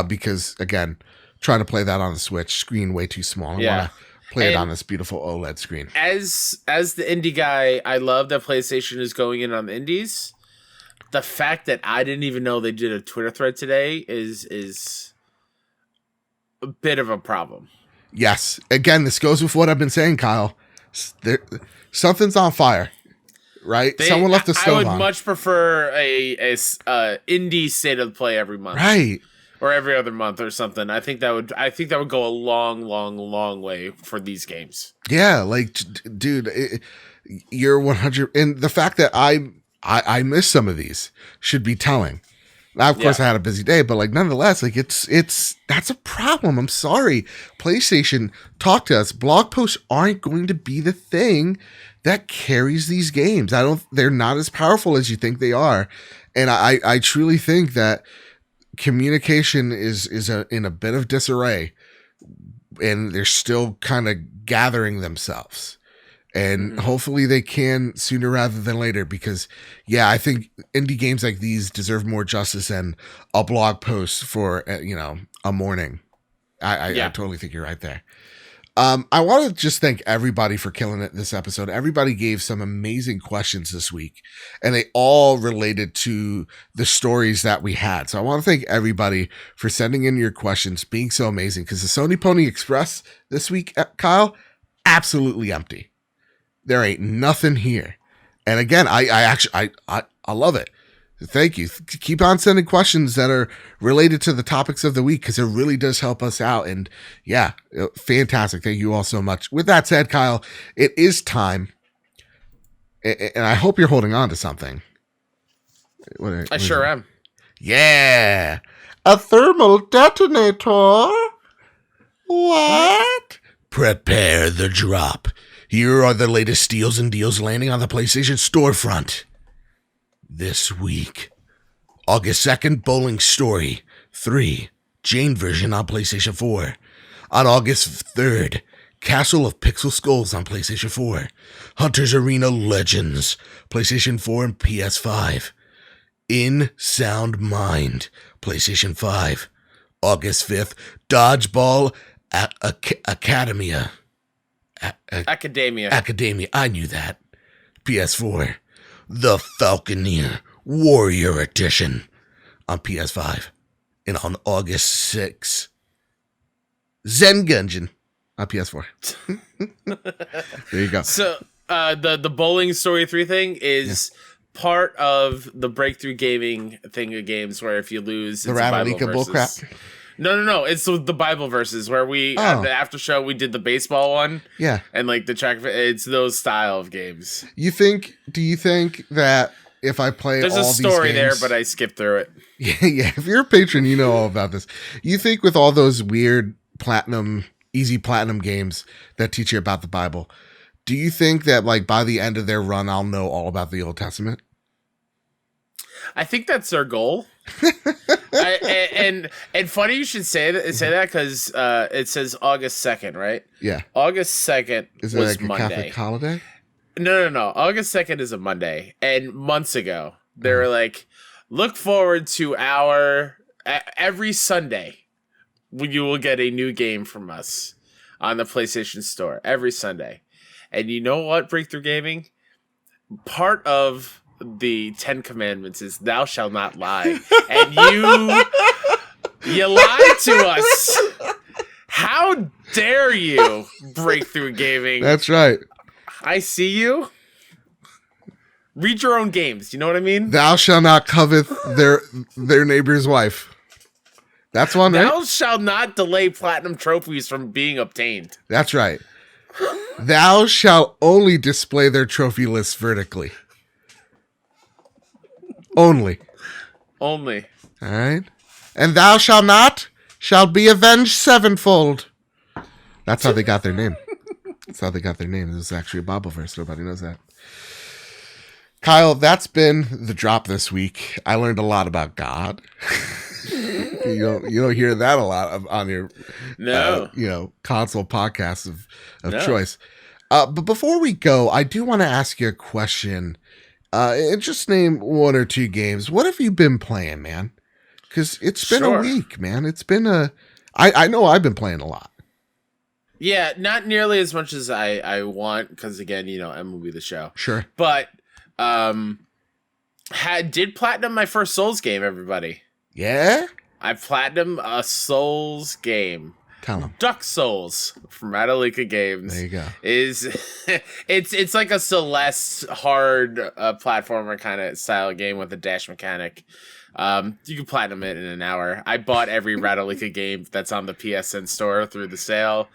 because, again, trying to play that on the Switch, screen way too small. I want to play it on this beautiful OLED screen. As the indie guy, I love that PlayStation is going in on the indies. The fact that I didn't even know they did a Twitter thread today is a bit of a problem. Yes. Again, this goes with what I've been saying, Kyle. Something's on fire, right? Someone left the stove on. I would much prefer a indie state of play every month. Right. Or every other month or something. I think that would go a long way for these games. Yeah, like, dude, you're 100, and the fact that I missed some of these should be telling. Now, of course, I had a busy day, but like, nonetheless, like, that's a problem. I'm sorry, PlayStation. Talk to us. Blog posts aren't going to be the thing that carries these games. They're not as powerful as you think they are, and I truly think that communication is in a bit of disarray, and they're still kind of gathering themselves, and hopefully they can sooner rather than later, because I think indie games like these deserve more justice than a blog post for a morning. I totally think you're right there. I want to just thank everybody for killing it this episode. Everybody gave some amazing questions this week, and they all related to the stories that we had. So I want to thank everybody for sending in your questions, being so amazing, because the Sony Pony Express this week, Kyle, absolutely empty. There ain't nothing here. And again, I love it. Thank you. Keep on sending questions that are related to the topics of the week, because it really does help us out. And fantastic. Thank you all so much. With that said, Kyle, it is time. And I hope you're holding on to something. I sure am. Yeah. A thermal detonator. What? Prepare the drop. Here are the latest steals and deals landing on the PlayStation storefront. This week, August 2nd, Bowling Story 3, Jane version on PlayStation 4. On August 3rd, Castle of Pixel Skulls on PlayStation 4. Hunter's Arena Legends, PlayStation 4 and PS5. In Sound Mind, PlayStation 5. August 5th, Dodgeball Academia. Academia, I knew that. PS4. The Falconeer Warrior Edition on PS5. And on August 6th, Zen Gungeon on PS4. There you go. So the Bowling Story 3 thing is part of the Breakthrough Gaming thing of games where if you lose, The it's a Bible Radalika bullcrap. versus. No. It's the Bible verses where we at the after show we did the baseball one. Yeah, and like the track. It's those style of games. Do you think that if I play There's all a story these games, there, but I skipped through it. Yeah. If you're a patron, you know all about this. You think with all those weird easy platinum games that teach you about the Bible, do you think that like by the end of their run, I'll know all about the Old Testament? I think that's their goal. And funny you should say that because it says August 2nd, right? Yeah. August 2nd Is it was like a Monday. Catholic holiday? No. August 2nd is a Monday. And months ago, they were like, look forward to every Sunday when you will get a new game from us on the PlayStation Store. Every Sunday. And you know what, Breakthrough Gaming? Part of the 10 Commandments is thou shalt not lie. And you lied to us. How dare you, Breakthrough Gaming? That's right. I see you. Read your own games. You know what I mean? Thou shalt not covet their neighbor's wife. That's one, right? Thou shalt not delay platinum trophies from being obtained. That's right. Thou shalt only display their trophy list vertically. Only. All right. And thou shalt be avenged sevenfold. That's how they got their name. That's how they got their name. This is actually a Bible verse. Nobody knows that. Kyle, that's been the drop this week. I learned a lot about God. You don't hear that a lot on your console podcasts of choice. But before we go, I do want to ask you a question. And just name one or two games. What have you been playing, man? Because it's been a week, man. It's been I know I've been playing a lot. Yeah, not nearly as much as I want, because again, MLB The Show. Sure. But did platinum my first Souls game, everybody. Yeah? I platinum a Souls game. Tell them. Duck Souls from Radalika Games. There you go. It's like a Celeste hard platformer kind of style game with a dash mechanic. You can platinum it in an hour. I bought every Radalika game that's on the PSN store through the sale.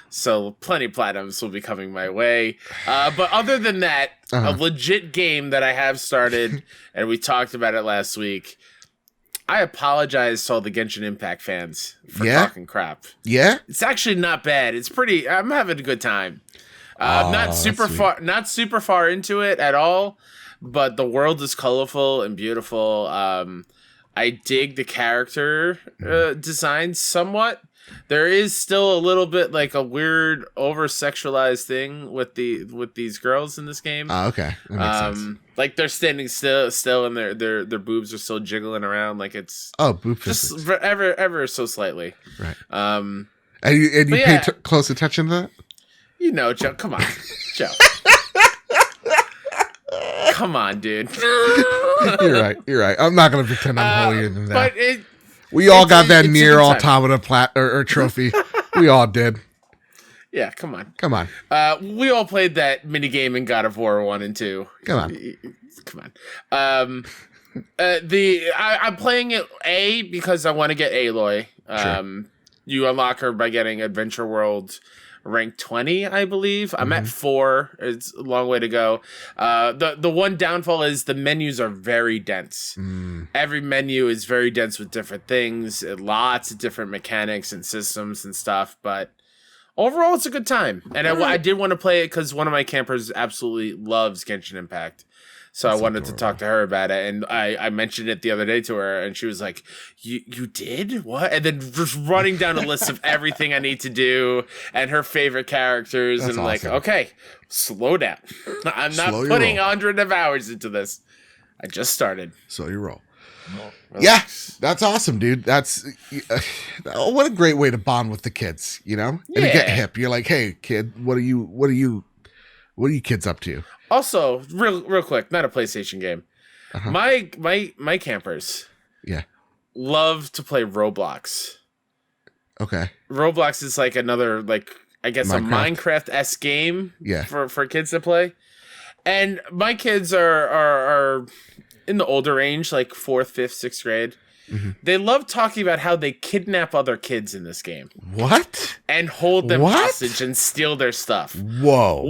So plenty of platinums will be coming my way. But other than that, a legit game that I have started, and we talked about it last week. I apologize to all the Genshin Impact fans for talking crap. Yeah? It's actually not bad. I'm having a good time. Not super far into it at all, but the world is colorful and beautiful. I dig the character design somewhat. There is still a little bit like a weird over-sexualized thing with these girls in this game. Oh, okay. That makes sense. Like they're standing still and their boobs are still jiggling around like it's boob just physics. ever so slightly. Right. And you pay close attention to that? Joe, come on. Joe. Come on, dude. You're right. I'm not going to pretend I'm holier than that. But we all got that near automata or trophy. We all did. Yeah, come on. We all played that mini game in God of War 1 and 2. Come on. I'm playing it because I want to get Aloy. Sure. You unlock her by getting Adventure World rank 20, I believe. I'm at 4. It's a long way to go. The one downfall is the menus are very dense. Every menu is very dense with different things, lots of different mechanics and systems and stuff, but overall it's a good time. And I did want to play it because one of my campers absolutely loves Genshin Impact. So I wanted to talk to her about it, and I mentioned it the other day to her, and she was like, you did? What? And then just running down a list of everything I need to do, and her favorite characters, That's and awesome. Like, okay, slow down. I'm not putting 100 of hours into this. I just started. So you roll. Yeah, that's awesome, dude. That's what a great way to bond with the kids, and to get hip. You're like, hey, kid, what are you kids up to? Also, real quick, not a PlayStation game. My campers, love to play Roblox. Okay. Roblox is like another I guess, a Minecraft-esque game for kids to play. And my kids are in the older range, like 4th, 5th, 6th grade. Mm-hmm. They love talking about how they kidnap other kids in this game. What? And hold them hostage and steal their stuff. Whoa.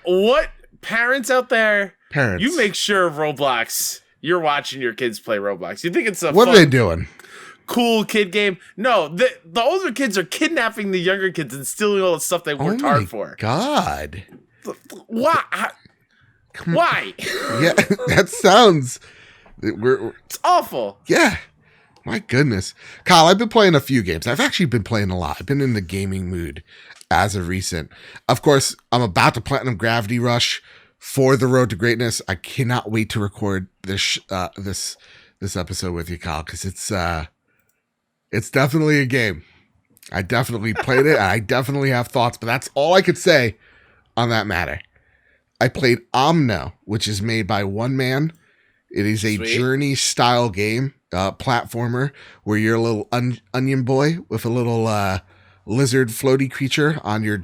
What parents out there? Parents. You make sure Roblox, you're watching your kids play Roblox. You think it's a What are they doing? Cool kid game? No, the older kids are kidnapping the younger kids and stealing all the stuff they worked hard for. God. Why? Why? Yeah, that sounds... It's awful. Yeah. My goodness. Kyle, I've been playing a few games. I've actually been playing a lot. I've been in the gaming mood as of recent. Of course, I'm about to platinum Gravity Rush for the Road to Greatness. I cannot wait to record this episode with you, Kyle, because it's definitely a game. I definitely played it, and I definitely have thoughts, but that's all I could say on that matter. I played Omno, which is made by One Man. It is a journey-style game, platformer, where you're a little onion boy with a little lizard floaty creature on your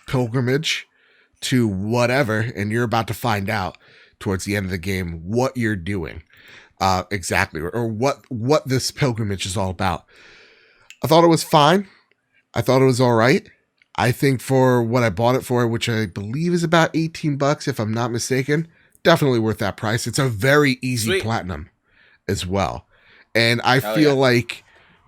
pilgrimage to whatever, and you're about to find out towards the end of the game what you're doing exactly, or what this pilgrimage is all about. I thought it was fine. I thought it was all right. I think for what I bought it for, which I believe is about $18, if I'm not mistaken, definitely worth that price. It's a very easy platinum as well. And I feel like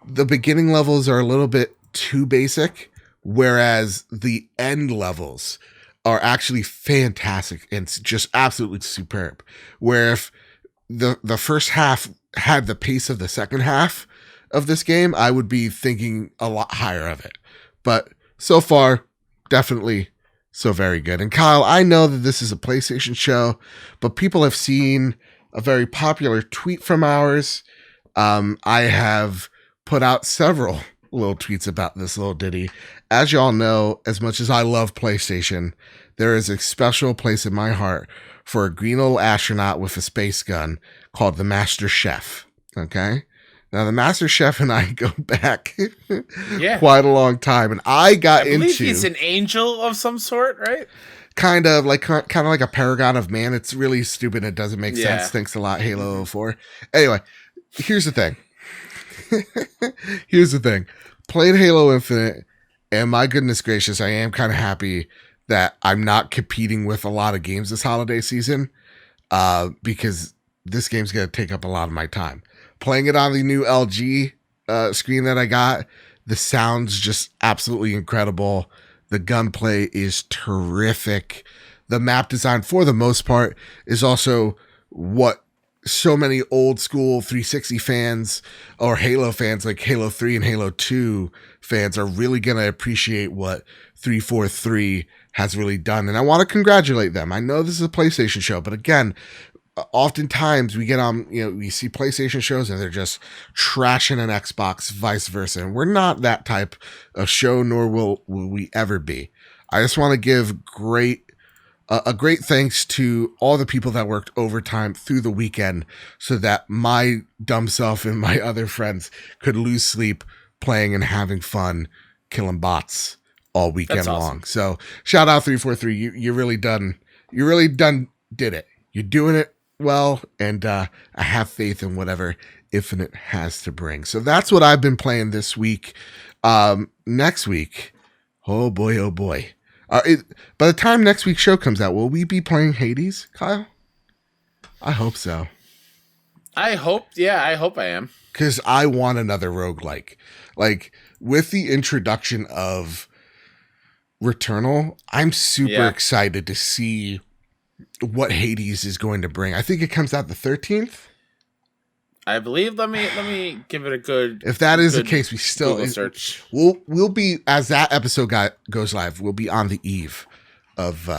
the beginning levels are a little bit too basic, whereas the end levels are actually fantastic and just absolutely superb. Where if the first half had the pace of the second half of this game, I would be thinking a lot higher of it. But so far, definitely so very good. And Kyle, I know that this is a PlayStation show, but people have seen a very popular tweet from ours. I have put out several little tweets about this little ditty. As y'all know, as much as I love PlayStation, there is a special place in my heart for a green little astronaut with a space gun called the Master Chef. Okay? Now, the Master Chef and I go back quite a long time, and I believe he's an angel of some sort, right? Kind of like a paragon of man. It's really stupid. It doesn't make sense. Thanks a lot, Halo 4. Anyway, here's the thing. Played Halo Infinite, and my goodness gracious, I am kind of happy that I'm not competing with a lot of games this holiday season, because this game's going to take up a lot of my time. Playing it on the new LG screen that I got, the sound's just absolutely incredible. The gunplay is terrific. The map design, for the most part, is also what so many old school 360 fans or Halo fans like Halo 3 and Halo 2 fans are really going to appreciate what 343 has really done. And I want to congratulate them. I know this is a PlayStation show, but again, oftentimes we get on, we see PlayStation shows and they're just trashing an Xbox, vice versa. And we're not that type of show, nor will we ever be. I just want to give a great thanks to all the people that worked overtime through the weekend so that my dumb self and my other friends could lose sleep playing and having fun, killing bots all weekend long. So shout out 343. You really did it. You're doing it well, and I have faith in whatever Infinite has to bring. So that's what I've been playing this week. Next week, oh boy. By the time next week's show comes out, will we be playing Hades, Kyle? I hope so. I hope I am. Because I want another roguelike. Like, with the introduction of Returnal, I'm super excited to see what Hades is going to bring. I think it comes out the 13th. I believe. Let me give it a good. If that is the case, we still Google search. We'll be, as that episode goes live, we'll be on the eve of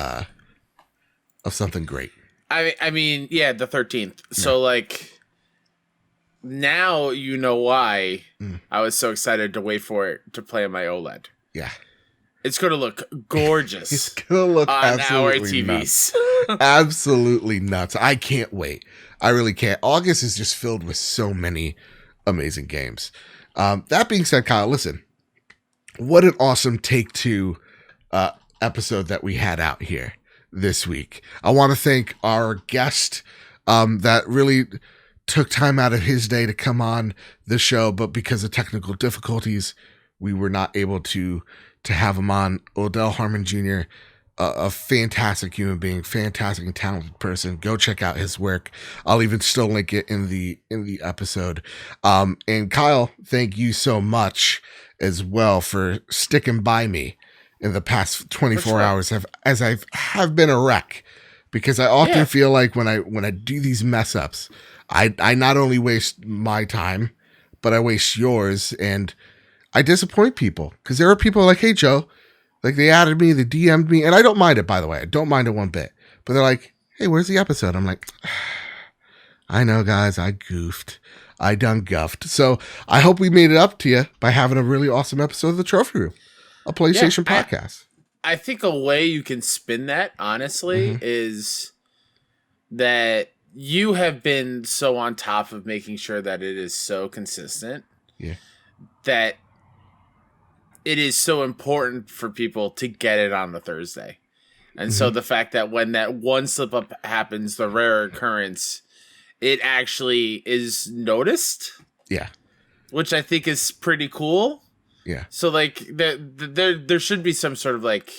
something great. I mean, yeah, the 13th. So like, now you know why I was so excited to wait for it to play on my OLED. Yeah. It's going to look gorgeous. It's going to look on our absolutely TVs. Nuts. Absolutely nuts. I can't wait. I really can't. August is just filled with so many amazing games. That being said, Kyle, listen, what an awesome Take-Two episode that we had out here this week. I want to thank our guest that really took time out of his day to come on the show, but because of technical difficulties, we were not able to have him on. Odell Harmon Jr., a fantastic human being, fantastic and talented person. Go check out his work. I'll even still link it in the episode. And Kyle, thank you so much as well for sticking by me in the past 24 hours as I have been a wreck, because I often feel like when I do these mess ups, I not only waste my time, but I waste yours, and I disappoint people, because there are people like, hey, Joe, like they added me, they DM'd me, and I don't mind it, by the way. I don't mind it one bit, but they're like, hey, where's the episode? I'm like, I know, guys, I goofed. I done guffed. So I hope we made it up to you by having a really awesome episode of the Trophy Room, a PlayStation podcast. I think a way you can spin that, honestly, is that you have been so on top of making sure that it is so consistent. Yeah. That it is so important for people to get it on the Thursday. And so the fact that when that one slip up happens, the rare occurrence, it actually is noticed. Yeah. Which I think is pretty cool. Yeah. So like there should be some sort of like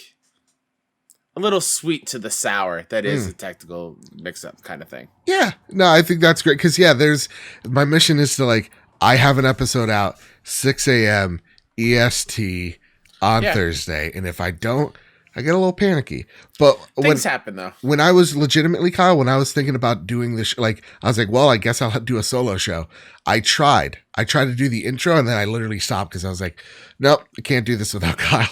a little sweet to the sour that is a technical mix-up kind of thing. Yeah. No, I think that's great. Because, my mission is to, like, I have an episode out 6 a.m. EST on Thursday. And if I don't, I get a little panicky. But things happen, though. When I was legitimately, Kyle, when I was thinking about doing this, I was like, well, I guess I'll do a solo show. I tried to do the intro, and then I literally stopped because I was like, nope, I can't do this without Kyle.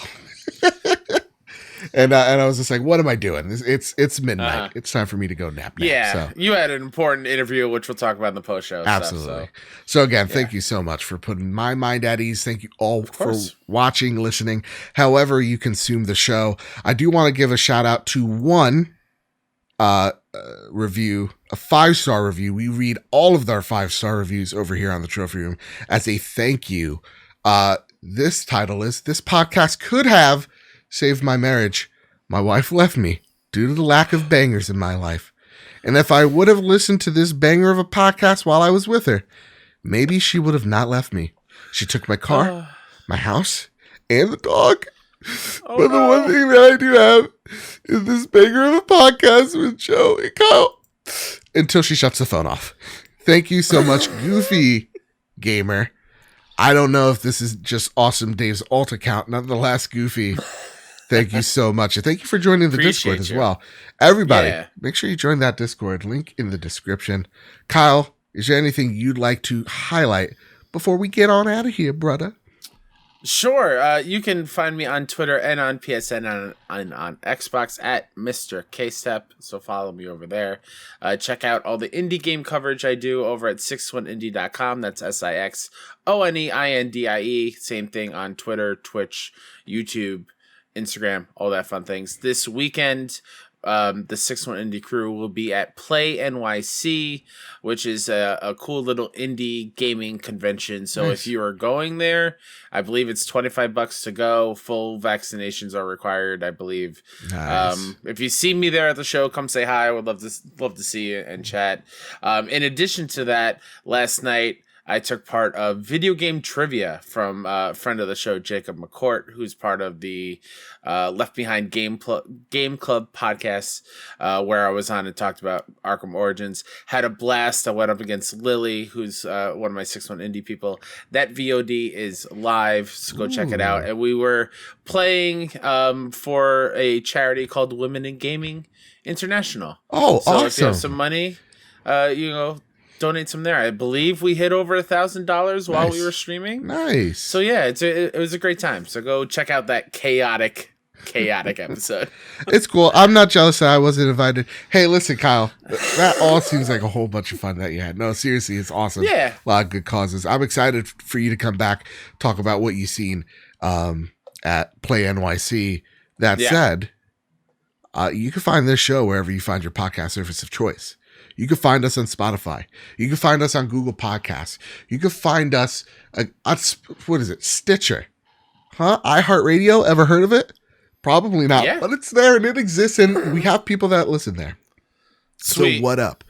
And I was just like, what am I doing? It's midnight. It's time for me to go nap. Yeah, so. You had an important interview, which we'll talk about in the post-show. Absolutely. So again, thank you so much for putting my mind at ease. Thank you all for watching, listening, however you consume the show. I do want to give a shout out to one review, a 5-star review. We read all of our 5-star reviews over here on the Trophy Room as a thank you. This title is, "This podcast could have saved my marriage. My wife left me due to the lack of bangers in my life. And if I would have listened to this banger of a podcast while I was with her, maybe she would have not left me. She took my car, my house, and the dog. But the one thing that I do have is this banger of a podcast with Joe and Kyle." Until she shuts the phone off. Thank you so much, Goofy Gamer. I don't know if this is just Awesome Dave's alt account. Nonetheless, Goofy, thank you so much. And thank you for joining the Discord as well. Everybody, make sure you join that Discord. Link in the description. Kyle, is there anything you'd like to highlight before we get on out of here, brother? Sure. You can find me on Twitter and on PSN and on Xbox at Mr. K-Step. So follow me over there. Check out all the indie game coverage I do over at 61indie.com. That's SIXONEINDIE. Same thing on Twitter, Twitch, YouTube, Instagram, all that fun things. This weekend, the 61 Indie crew will be at Play NYC, which is a cool little indie gaming convention. So if you are going there, I believe it's $25 to go. Full vaccinations are required, I believe. Nice. If you see me there at the show, come say hi. I would love to see you and chat. In addition to that, last night I took part of video game trivia from a friend of the show, Jacob McCourt, who's part of the Left Behind Game Club podcast, where I was on and talked about Arkham Origins. Had a blast. I went up against Lily, who's one of my 6-1 indie people. That VOD is live, so go check it out. And we were playing for a charity called Women in Gaming International. Oh, so awesome. If you have some money, donate some there. I believe we hit over $1,000 while we were streaming. Nice. So yeah, it was a great time. So go check out that chaotic episode. It's cool. I'm not jealous that I wasn't invited. Hey, listen, Kyle, that all seems like a whole bunch of fun that you had. No, seriously, it's awesome. Yeah. A lot of good causes. I'm excited for you to come back, talk about what you've seen at Play NYC. That said, you can find this show wherever you find your podcast service of choice. You can find us on Spotify. You can find us on Google Podcasts. You can find us on, what is it? Stitcher. Huh? iHeartRadio? Ever heard of it? Probably not, Yeah. but it's there and it exists, and we have people that listen there. Sweet. So what up?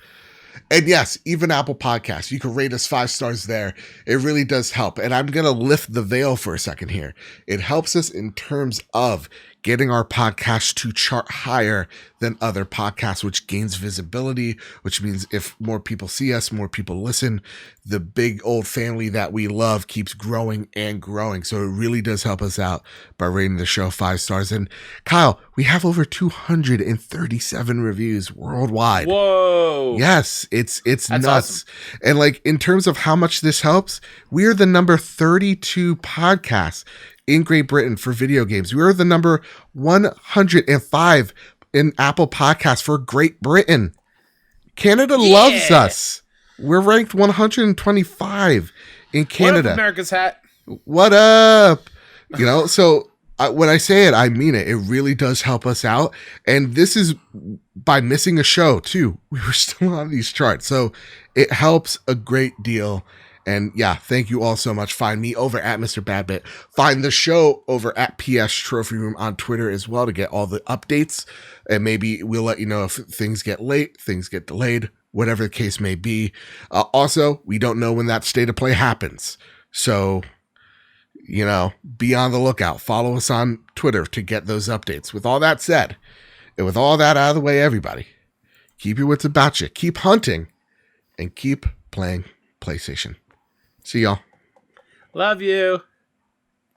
And yes, even Apple Podcasts, you can rate us 5 stars there. It really does help. And I'm going to lift the veil for a second here. It helps us in terms of getting our podcast to chart higher than other podcasts, which gains visibility, which means if more people see us, more people listen, the big old family that we love keeps growing and growing. So it really does help us out by rating the show 5 stars. And Kyle, we have over 237 reviews worldwide. Whoa. Yes, it's That's nuts. awesome. And like in terms of how much this helps, we're the number 32 podcast in Great Britain for video games. We're the number 105 in Apple Podcasts for Great Britain. Canada loves us. We're ranked 125 in Canada. What up, America's hat? What up? You know, so when I say it, I mean it. It really does help us out. And this is by missing a show too. We were still on these charts. So it helps a great deal. And yeah, thank you all so much. Find me over at Mr. Badbit. Find the show over at PS Trophy Room on Twitter as well to get all the updates. And maybe we'll let you know if things get late, things get delayed, whatever the case may be. Also, we don't know when that state of play happens. So, you know, be on the lookout. Follow us on Twitter to get those updates. With all that said, and with all that out of the way, everybody, keep your wits about you. Keep hunting and keep playing PlayStation. See y'all. Love you.